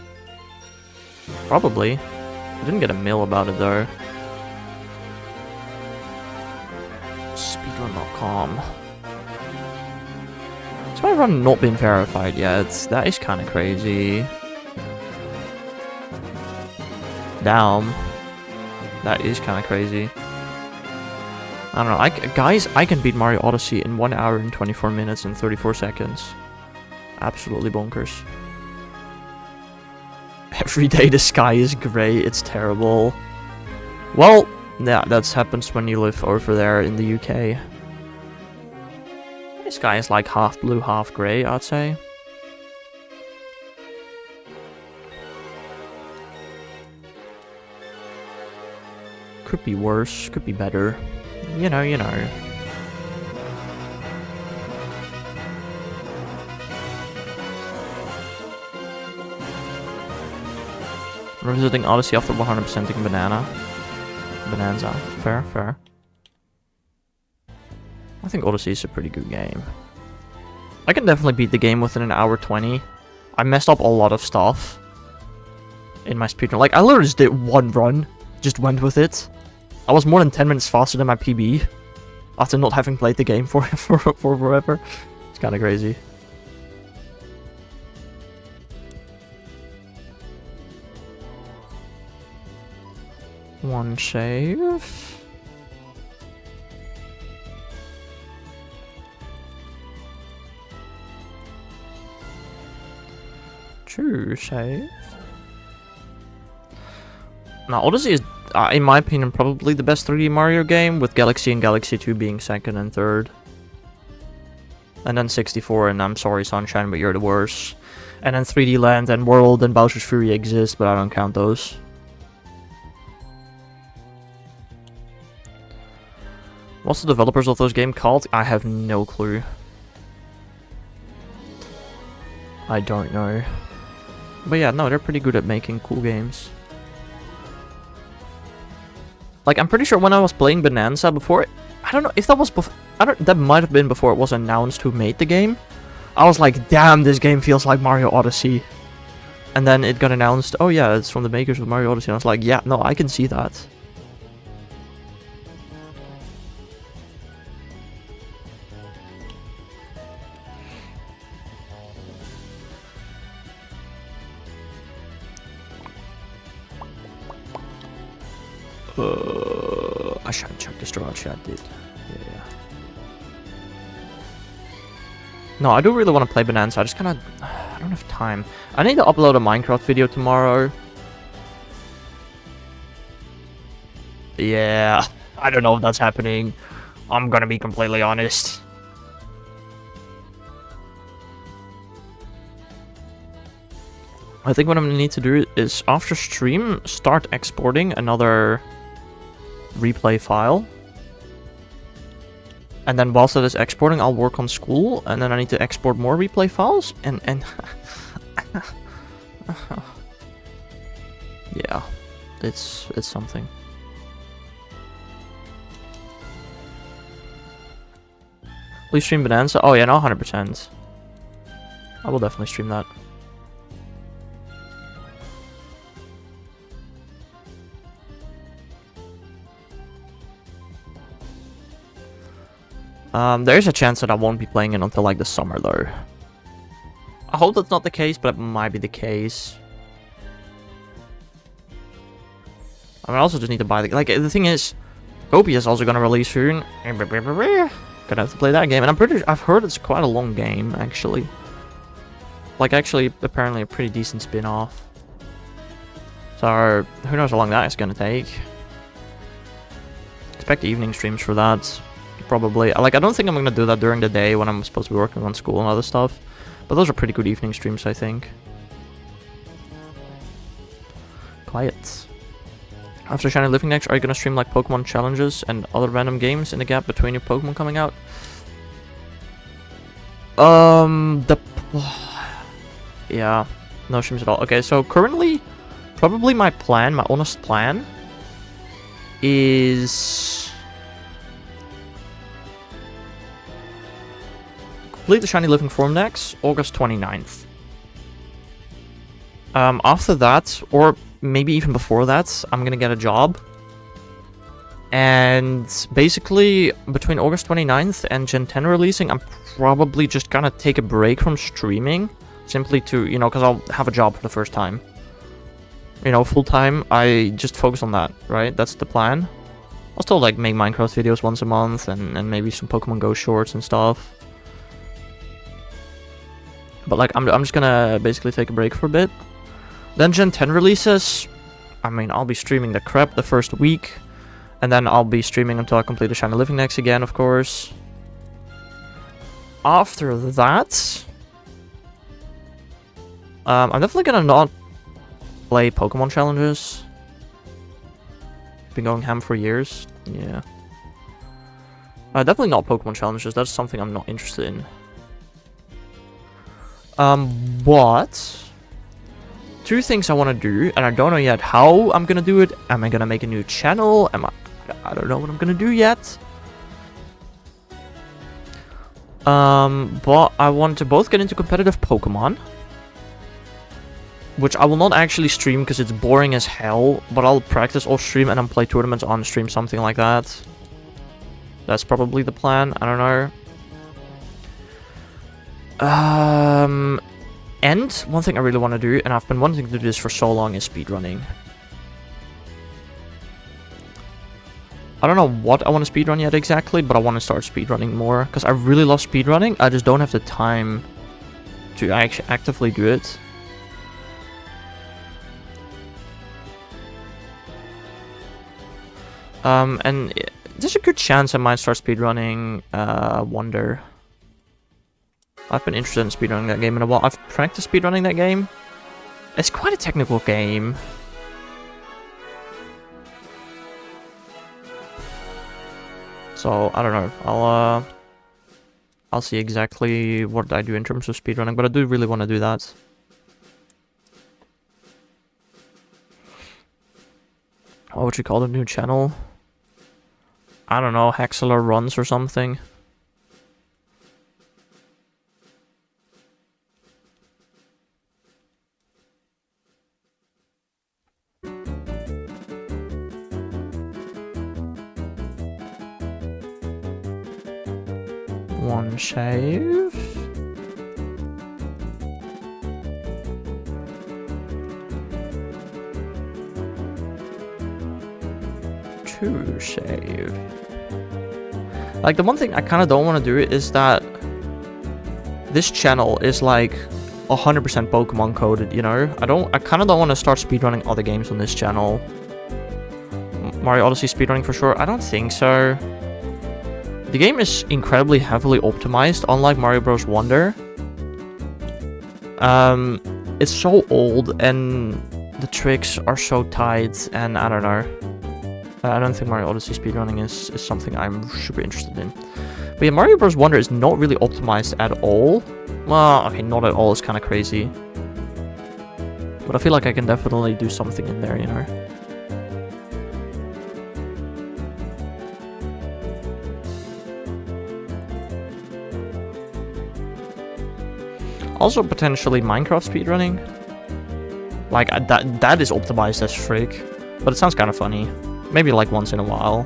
Probably. I didn't get a mail about it though. Speedrun.com. Has my run not been verified yet? That is kind of crazy. Damn. That is kind of crazy. I don't know. Guys, I can beat Mario Odyssey in 1 hour and 24 minutes and 34 seconds. Absolutely bonkers. Every day the sky is grey. It's terrible. Well, yeah, that happens when you live over there in the UK. The sky is like half blue, half grey, I'd say. Could be worse, could be better. You know. Revisiting Odyssey after 100%ing Bonanza. Fair. I think Odyssey is a pretty good game. I can definitely beat the game within an hour 20. I messed up a lot of stuff in my speedrun. Like, I literally just did one run. Just went with it. I was more than 10 minutes faster than my PB after not having played the game for forever. It's kind of crazy. One save. Two save. Now, Odyssey is, in my opinion, probably the best 3D Mario game, with Galaxy and Galaxy 2 being second and third. And then 64 and I'm sorry Sunshine, but you're the worst. And then 3D Land and World and Bowser's Fury exist, but I don't count those. What's the developers of those games called? I have no clue. I don't know. But yeah, no, they're pretty good at making cool games. Like, I'm pretty sure when I was playing Bonanza before, I don't know if that was before, that might have been before it was announced who made the game. I was like, damn, this game feels like Mario Odyssey. And then it got announced, oh yeah, it's from the makers of Mario Odyssey. And I was like, yeah, no, I can see that. I should check this Jirachi, I did. Yeah. No, I do really want to play Bonanza. I just kind of, I don't have time. I need to upload a Minecraft video tomorrow. Yeah, I don't know if that's happening. I'm gonna be completely honest. I think what I'm gonna need to do is after stream start exporting another replay file. And then whilst it is exporting, I'll work on school, and then I need to export more replay files, and yeah, it's something. Please stream Bonanza. Oh yeah, no, 100%. I will definitely stream that. There is a chance that I won't be playing it until like the summer though. I hope that's not the case, but it might be the case. I mean, I also just need to buy the... Like, the thing is, Gopi is also gonna release soon. Gonna have to play that game, and I'm pretty... I've heard it's quite a long game, actually. Like, actually, apparently a pretty decent spin-off. So, who knows how long that is gonna take. Expect evening streams for that. Probably. Like, I don't think I'm gonna do that during the day when I'm supposed to be working on school and other stuff. But those are pretty good evening streams, I think. Quiet. After Shiny Living next, are you gonna stream like Pokemon challenges and other random games in the gap between your Pokemon coming out? Yeah, no streams at all. Okay, so currently, probably my plan, my honest plan, is complete the Shiny Living Form decks August 29th. After that, or maybe even before that, I'm gonna get a job. And basically, between August 29th and Gen 10 releasing, I'm probably just gonna take a break from streaming. Simply to, you know, because I'll have a job for the first time. You know, full time, I just focus on that, right? That's the plan. I'll still, like, make Minecraft videos once a month, and maybe some Pokemon Go shorts and stuff. But, like, I'm just gonna basically take a break for a bit. Then Gen 10 releases. I mean, I'll be streaming the crap the first week. And then I'll be streaming until I complete the Shiny Living Next again, of course. After that, I'm definitely gonna not play Pokemon challenges. Been going ham for years. Yeah. Definitely not Pokemon challenges. That's something I'm not interested in. But two things I want to do, and I don't know yet how I'm gonna do it. Am I gonna make a new channel? I don't know what I'm gonna do yet. But I want to both get into competitive Pokemon, which I will not actually stream because it's boring as hell, but I'll practice off stream and then play tournaments on stream, something like that. That's probably the plan. I don't know. And one thing I really want to do, and I've been wanting to do this for so long, is speedrunning. I don't know what I want to speedrun yet exactly, but I want to start speedrunning more, because I really love speedrunning. I just don't have the time to actually actively do it. And there's a good chance I might start speedrunning Wonder. I've been interested in speedrunning that game in a while. I've practiced speedrunning that game. It's quite a technical game. So, I don't know. I'll see exactly what I do in terms of speedrunning, but I do really want to do that. What would you call the new channel? I don't know, Hexeler Runs or something. One save. Two save. Like, the one thing I kind of don't want to do is that this channel is like 100% Pokemon coded, you know? I kind of don't want to start speedrunning other games on this channel. Mario Odyssey speedrunning for sure? I don't think so. The game is incredibly heavily optimized, unlike Mario Bros. Wonder. it's so old and the tricks are so tight, and I don't know. I don't think Mario Odyssey speedrunning is something I'm super interested in. But yeah, Mario Bros. Wonder is not really optimized at all. Well, okay, not at all is kind of crazy. But I feel like I can definitely do something in there, you know? Also, potentially Minecraft speedrunning. Like, that is optimized as frick. But it sounds kind of funny. Maybe, like, once in a while.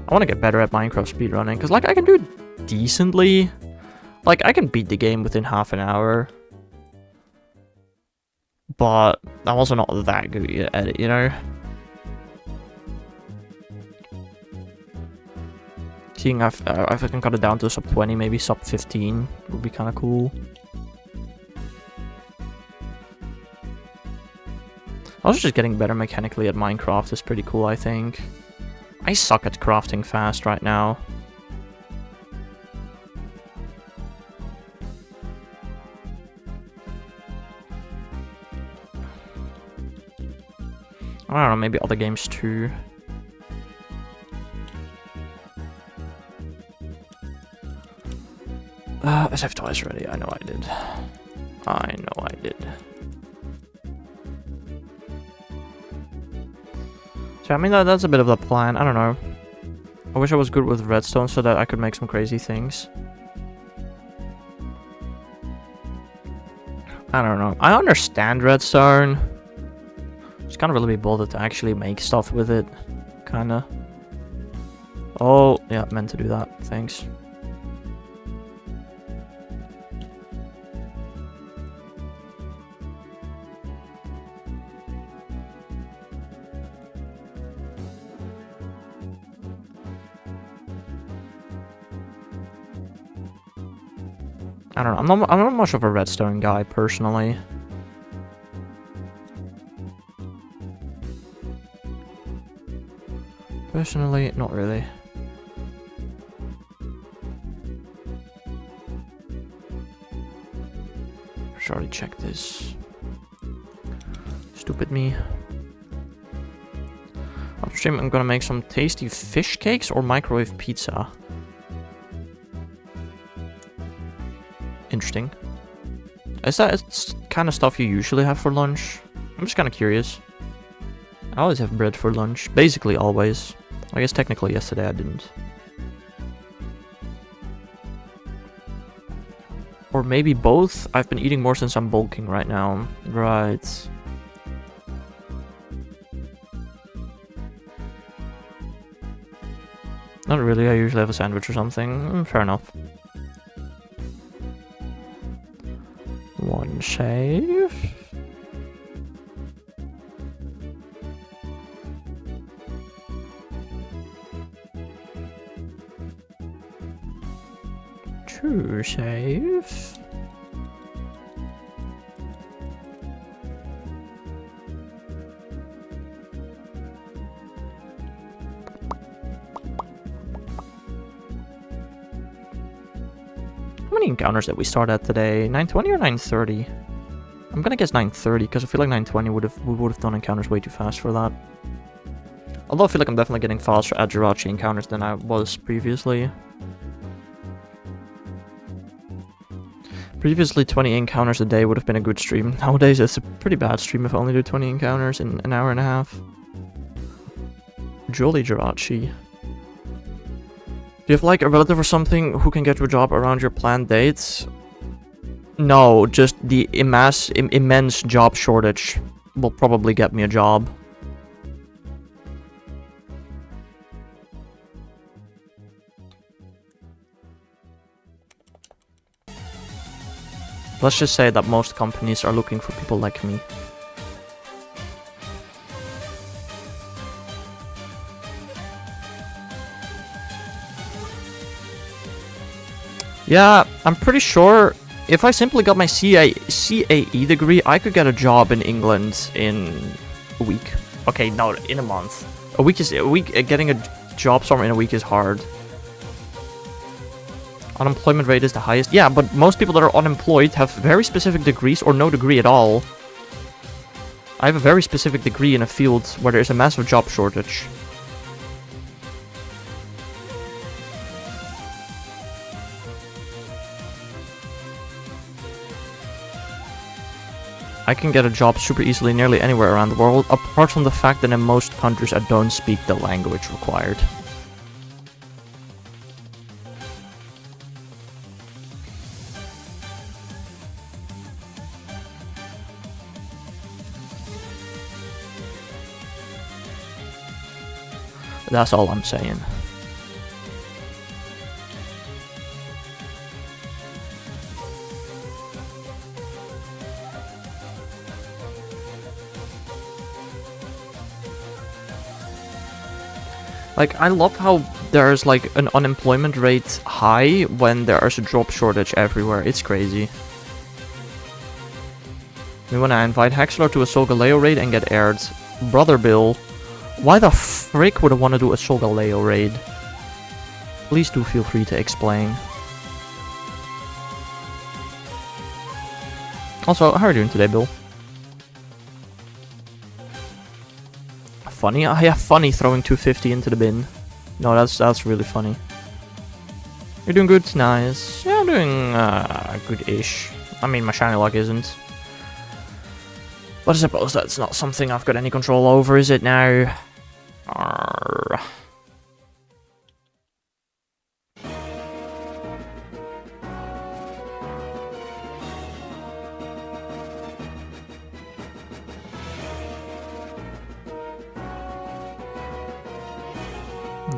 I want to get better at Minecraft speedrunning. Because, like, I can do it decently. Like, I can beat the game within half an hour. But I'm also not that good at it, you know? Seeing if I can cut it down to sub 20, maybe sub 15 would be kind of cool. Also just getting better mechanically at Minecraft is pretty cool, I think. I suck at crafting fast right now. I don't know, maybe other games too. I saved twice already. I know I did. I know I did. So I mean that's a bit of the plan. I don't know. I wish I was good with redstone so that I could make some crazy things. I don't know. I understand redstone. Just can't really be bothered to actually make stuff with it. Kinda. Oh, yeah, meant to do that. Thanks. I don't know. I'm not much of a redstone guy personally. Personally, not really. Should already check this. Stupid me. After stream, I'm gonna make some tasty fish cakes or microwave pizza. Interesting. Is that kind of stuff you usually have for lunch? I'm just kind of curious. I always have bread for lunch. Basically always. I guess technically yesterday I didn't. Or maybe both. I've been eating more since I'm bulking right now. Right. Not really. I usually have a sandwich or something. Fair enough. One save. Two save. How many encounters did we start at today? 920 or 930? I'm gonna guess 930 because I feel like 920 we would have done encounters way too fast for that. Although I feel like I'm definitely getting faster at Jirachi encounters than I was previously. Previously 20 encounters a day would have been a good stream. Nowadays it's a pretty bad stream if I only do 20 encounters in an hour and a half. Jolly Jirachi. Do you have like a relative or something who can get you a job around your planned dates? No, just the immense job shortage will probably get me a job. Let's just say that most companies are looking for people like me. Yeah, I'm pretty sure if I simply got my CAE degree, I could get a job in England in a week. Okay, no, in a month. Getting a job somewhere in a week is hard. Unemployment rate is the highest. Yeah, but most people that are unemployed have very specific degrees or no degree at all. I have a very specific degree in a field where there's a massive job shortage. I can get a job super easily nearly anywhere around the world, apart from the fact that in most countries I don't speak the language required. That's all I'm saying. Like, I love how there's like an unemployment rate high when there's a job shortage everywhere. It's crazy. We wanna invite Hexler to a Solgaleo raid and get aired. Brother Bill, why the frick would I want to do a Solgaleo raid? Please do feel free to explain. Also, how are you doing today, Bill? Funny? Yeah, funny throwing 250 into the bin. No, that's really funny. You're doing good? Nice. Yeah, I'm doing good-ish. I mean, my shiny luck isn't. But I suppose that's not something I've got any control over, is it now? Arrgh.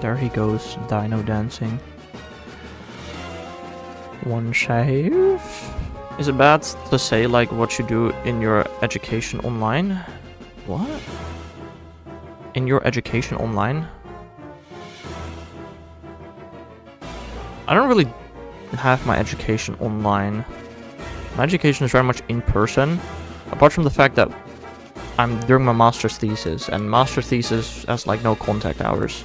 There he goes, Dino dancing. One shave. Is it bad to say like what you do in your education online? What? In your education online? I don't really have my education online. My education is very much in person, apart from the fact that I'm doing my master's thesis, and master thesis has like no contact hours.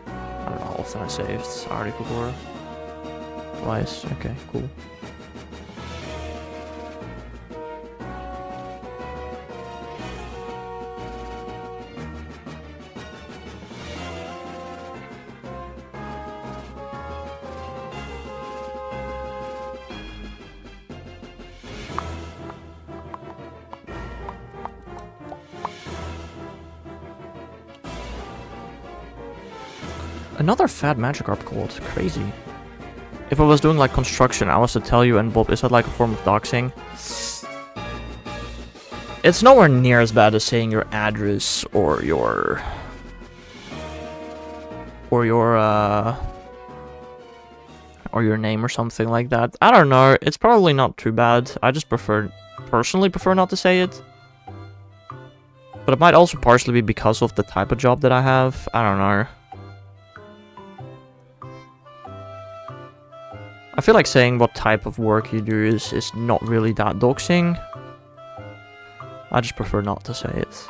I don't know how often I saved. I already forgot. Twice. Okay, cool. Another fat Magikarp called. Crazy. If I was doing like construction, I was to tell you, and Bob, is that like a form of doxing? It's nowhere near as bad as saying your address or your name or something like that. I don't know. It's probably not too bad. I just personally prefer not to say it. But it might also partially be because of the type of job that I have. I don't know. I feel like saying what type of work you do is not really that doxing. I just prefer not to say it.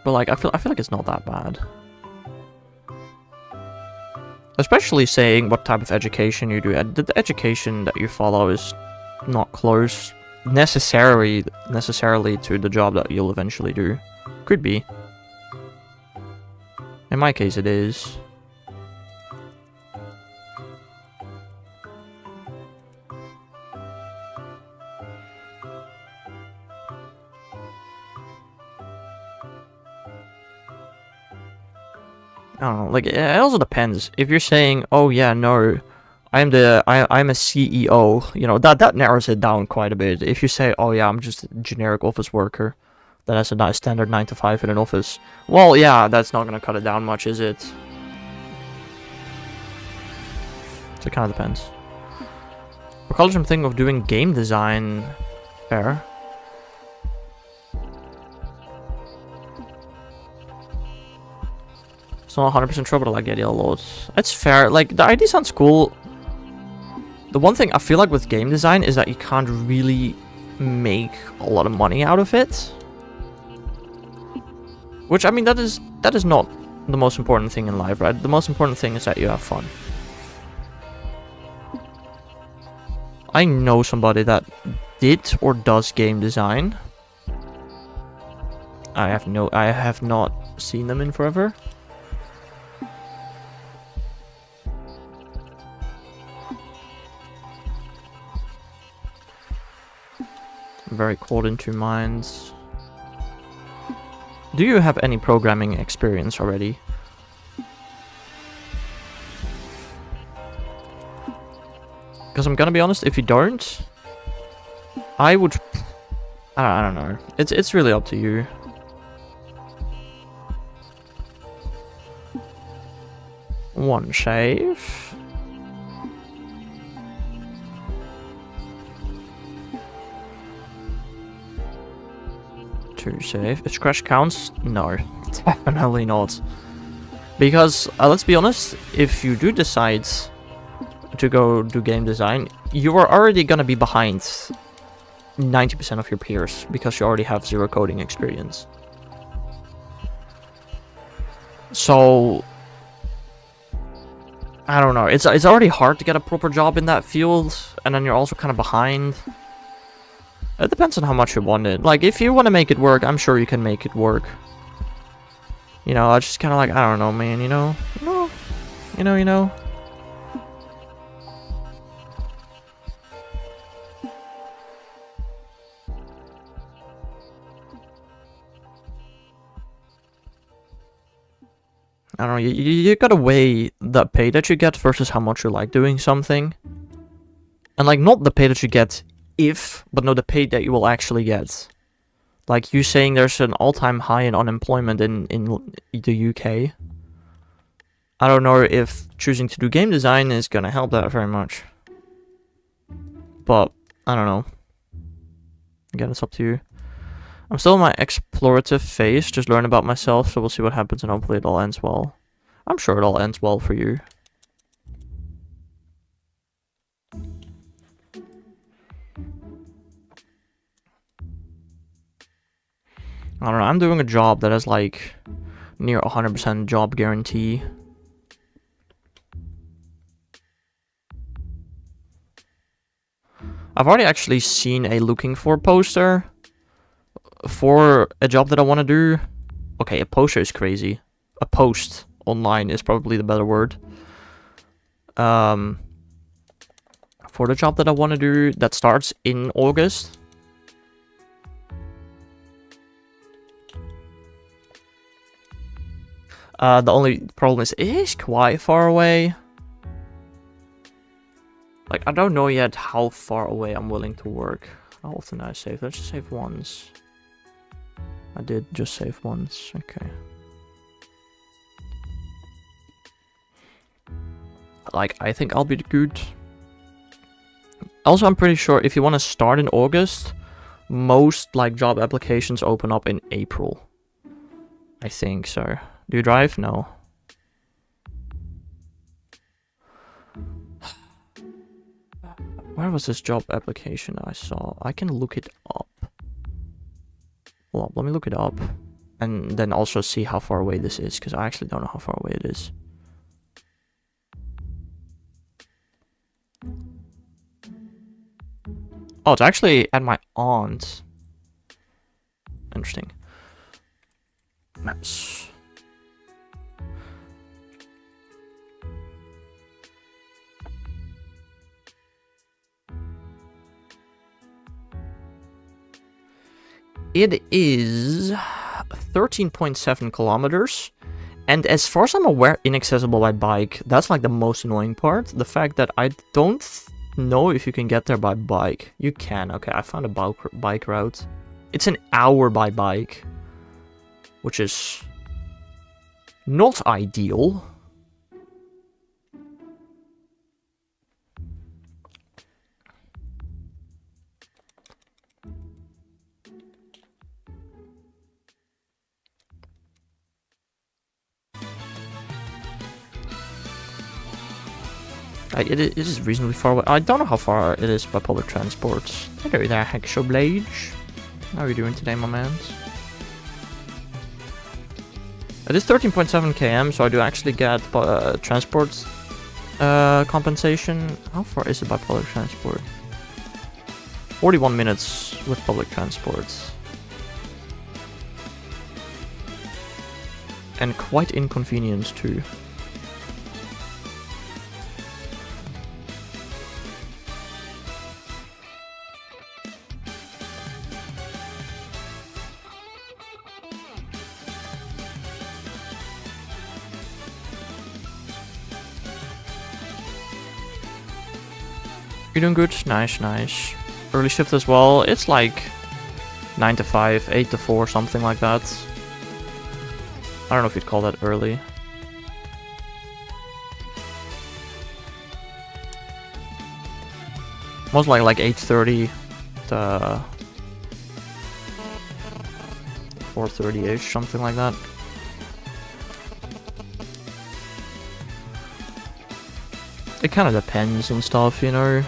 But like I feel like it's not that bad. Especially saying what type of education you do. The education that you follow is not close necessarily to the job that you'll eventually do. Could be. In my case, it is. I don't know, like, it also depends. If you're saying, oh yeah, no, I'm a CEO, you know, that narrows it down quite a bit. If you say, oh yeah, I'm just a generic office worker that has a nice standard 9 to 5 in an office, well, yeah, that's not gonna cut it down much, is it? So it kind of depends. For college, I'm thinking of doing game design. Fair. It's not 100% true, but I like the idea a lot. It's fair. Like, the idea sounds cool. The one thing I feel like with game design is that you can't really make a lot of money out of it. Which, I mean, that is not the most important thing in life, right? The most important thing is that you have fun. I know somebody that did or does game design. I have not seen them in forever. I'm very caught in two minds. Do you have any programming experience already? Because I'm gonna be honest, if you don't, I would... I don't know. It's really up to you. One save. Two save. Is crash counts? No, definitely not. Because, let's be honest, if you do decide to go do game design, you are already gonna be behind 90% of your peers, because you already have zero coding experience. So, I don't know, it's already hard to get a proper job in that field, and then you're also kind of behind. It depends on how much you want it. Like, if you want to make it work, I'm sure you can make it work. You know, I just kind of like, I don't know, man, you know? You know. I don't know, you gotta weigh the pay that you get versus how much you like doing something. And, like, not the pay that you get if, but no, the pay that you will actually get. Like, you saying there's an all-time high in unemployment in the UK. I don't know if choosing to do game design is gonna help that very much. But, I don't know. Again, it's up to you. I'm still in my explorative phase, just learn about myself, so we'll see what happens and hopefully it all ends well. I'm sure it all ends well for you. I don't know, I'm doing a job that has like near 100% job guarantee. I've already actually seen a looking for poster for a job that I want to do. Okay, a poster is crazy. A post online is probably the better word. For the job that I want to do that starts in August. The only problem is it is quite far away. Like, I don't know yet how far away I'm willing to work. How often did I save? Let's just save once. I did just save once. Okay. Like, I think I'll be good. Also, I'm pretty sure if you want to start in August, most, like, job applications open up in April. I think so. Do you drive? No. Where was this job application I saw? I can look it up. Well, let me look it up. And then also see how far away this is, because I actually don't know how far away it is. Oh, it's actually at my aunt's. Interesting. Maps. It is 13.7 kilometers. And as far as I'm aware, inaccessible by bike. That's like the most annoying part. The fact that I don't know if you can get there by bike. You can. Okay, I found a bike route. It's an hour by bike, which is not ideal. It is reasonably far away. I don't know how far it is by public transport. Hello there, Hexoblade. How are you doing today, my man? It is 13.7 km, so I do actually get transport compensation. How far is it by public transport? 41 minutes with public transport. And quite inconvenient too. You're doing good? Nice, nice. Early shift as well. It's like 9 to 5, 8 to 4, something like that. I don't know if you'd call that early. Most like 8:30 to 4:30-ish, something like that. It kind of depends and stuff, you know.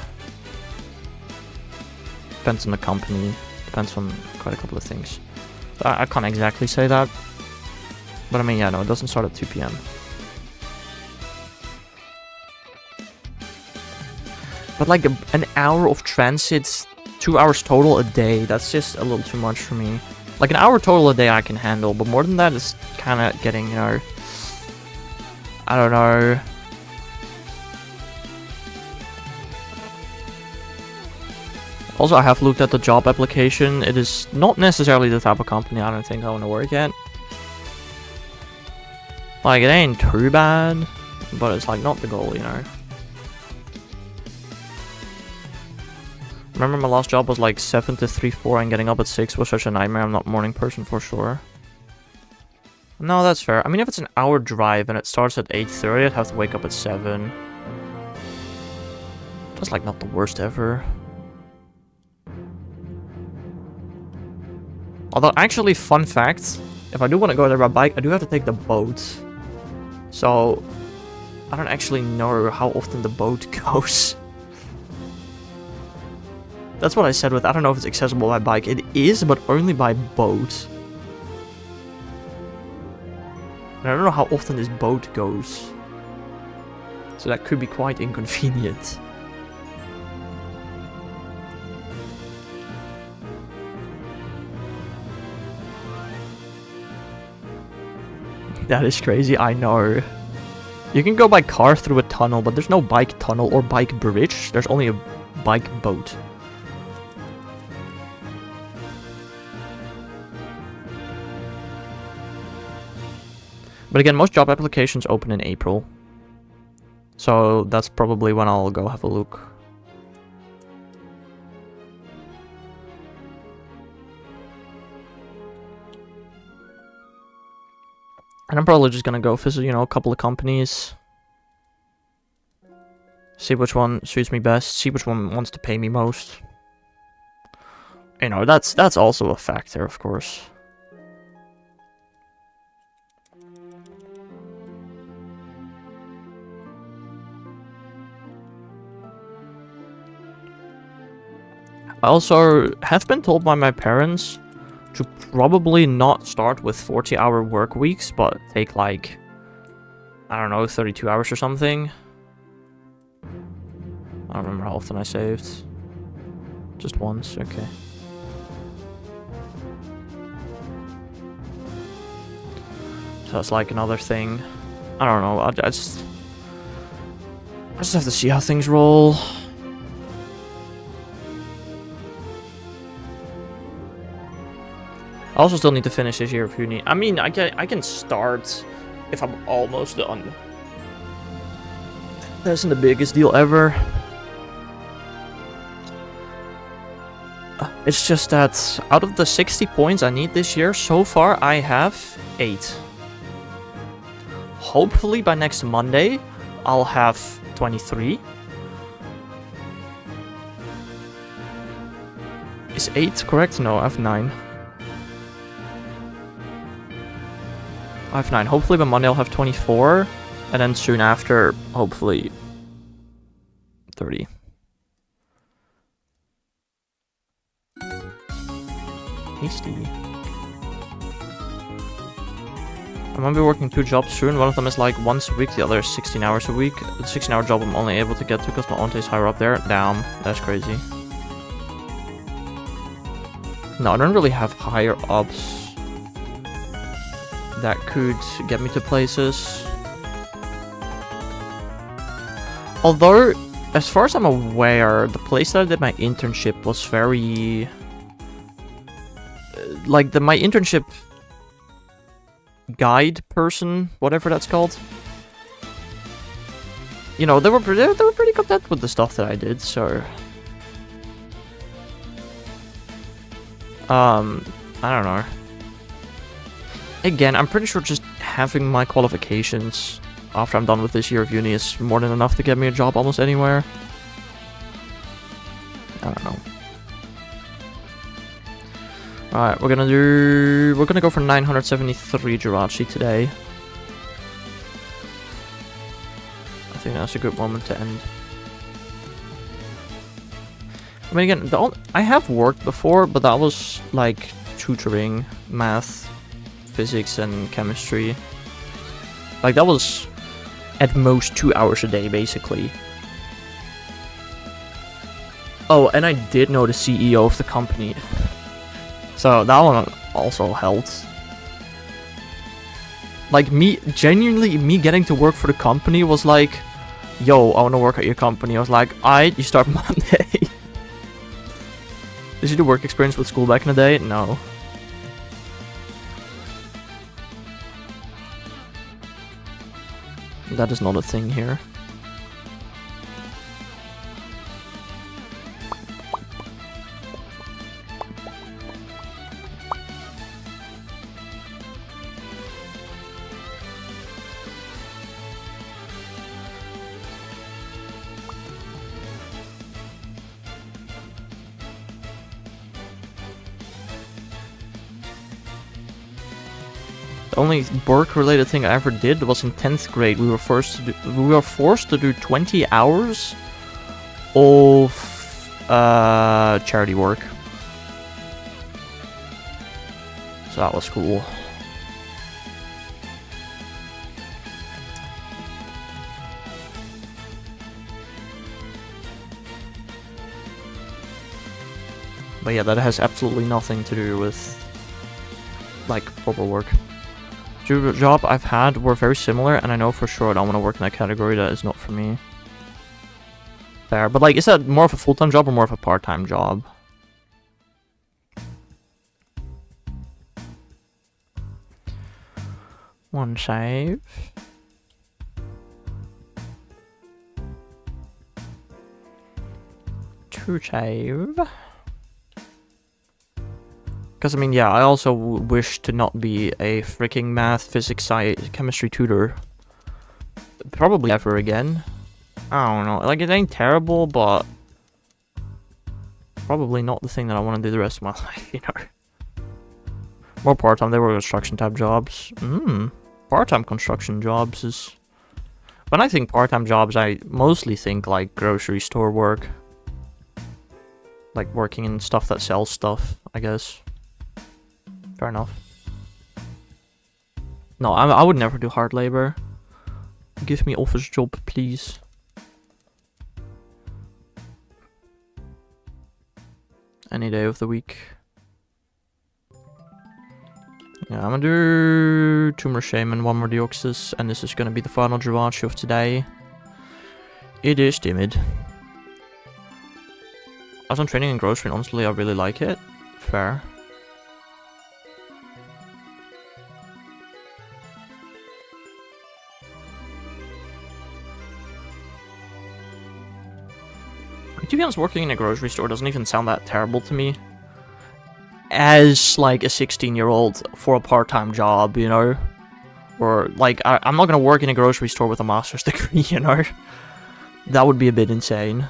Depends on the company. Depends on quite a couple of things. I can't exactly say that. But I mean, yeah, no, it doesn't start at 2 p.m. But like an hour of transit, 2 hours total a day, that's just a little too much for me. Like an hour total a day I can handle, but more than that is kind of getting, you know, I don't know. Also, I have looked at the job application. It is not necessarily the type of company I don't think I want to work at. Like, it ain't too bad, but it's like not the goal, you know. Remember my last job was like 7 to 3-4 and getting up at 6 was such a nightmare. I'm not a morning person for sure. No, that's fair. I mean, if it's an hour drive and it starts at 8:30, I'd have to wake up at 7. That's like not the worst ever. Although, actually, fun fact, if I do want to go there by bike, I do have to take the boat. So, I don't actually know how often the boat goes. That's what I said with, I don't know if it's accessible by bike. It is, but only by boat. And I don't know how often this boat goes. So that could be quite inconvenient. That is crazy, I know. You can go by car through a tunnel, but there's no bike tunnel or bike bridge. There's only a bike boat. But again, most job applications open in April. So that's probably when I'll go have a look. And I'm probably just gonna go visit, you know, a couple of companies. See which one suits me best. See which one wants to pay me most. You know, that's also a factor, of course. I also have been told by my parents to probably not start with 40-hour work weeks, but take like, I don't know, 32 hours or something. I don't remember how often I saved. Just once, okay. So that's like another thing. I don't know, I just have to see how things roll. I also still need to finish this year of uni. I mean, I can start if I'm almost done. That isn't the biggest deal ever. It's just that out of the 60 points I need this year, so far I have 8. Hopefully by next Monday, I'll have 23. Is 8 correct? No, I have 9. I have 9. Hopefully by Monday I'll have 24. And then soon after, hopefully, 30. Hasty. I'm gonna be working 2 jobs soon. One of them is like once a week, the other is 16 hours a week. The 16-hour job I'm only able to get to because my auntie is higher up there. Damn, that's crazy. No, I don't really have higher ups that could get me to places. Although, as far as I'm aware, the place that I did my internship was very... like, my internship guide person, whatever that's called. You know, they were pretty content with the stuff that I did, so... I don't know. Again, I'm pretty sure just having my qualifications after I'm done with this year of uni is more than enough to get me a job almost anywhere. I don't know. Alright, we're gonna go for 973 Jirachi today. I think that's a good moment to end. I mean, again, I have worked before, but that was like tutoring, math, physics, and chemistry. Like, that was at most 2 hours a day, basically. Oh, and I did know the CEO of the company. So that one also helped. Like, genuinely, me getting to work for the company was like, yo, I want to work at your company. I was like, alright, you start Monday. Did you do work experience with school back in the day? No. That is not a thing here. The only work-related thing I ever did was in 10th grade. We were forced to do 20 hours of charity work. So that was cool. But yeah, that has absolutely nothing to do with like proper work. The job I've had were very similar, and I know for sure I don't want to work in that category. That is not for me. Fair, but like, is that more of a full-time job or more of a part-time job? One save. Two save. Because, I mean, yeah, I also wish to not be a freaking math, physics, science, chemistry tutor. Probably ever again. I don't know. Like, it ain't terrible, but... probably not the thing that I want to do the rest of my life, you know? More part-time, they were construction type jobs. Part-time construction jobs is... when I think part-time jobs, I mostly think, like, grocery store work. Like, working in stuff that sells stuff, I guess. Fair enough. No, I would never do hard labor. Give me office job, please. Any day of the week. Yeah, I'm gonna do 2 more Shaymin, 1 more Deoxys, and this is gonna be the final Jirachi of today. It is timid. I was on training in grocery, and honestly, I really like it. Fair. To be honest, working in a grocery store doesn't even sound that terrible to me. As, like, a 16-year-old for a part-time job, you know? Or, like, I'm not gonna work in a grocery store with a master's degree, you know? That would be a bit insane.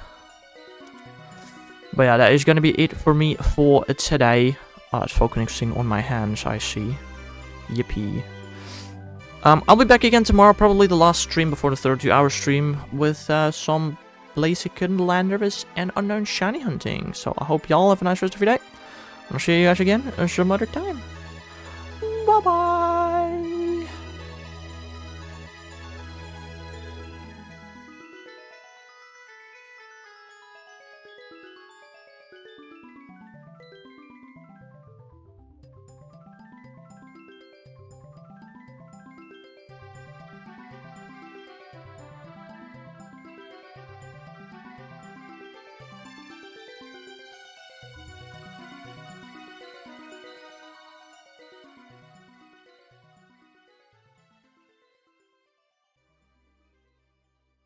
But yeah, that is gonna be it for me for today. It's focusing on my hands, I see. Yippee. I'll be back again tomorrow, probably the last stream before the 32-hour stream, with some Blaziken, Landorus, and Unknown Shiny hunting. So I hope y'all have a nice rest of your day. I'll see you guys again some other time. Bye bye.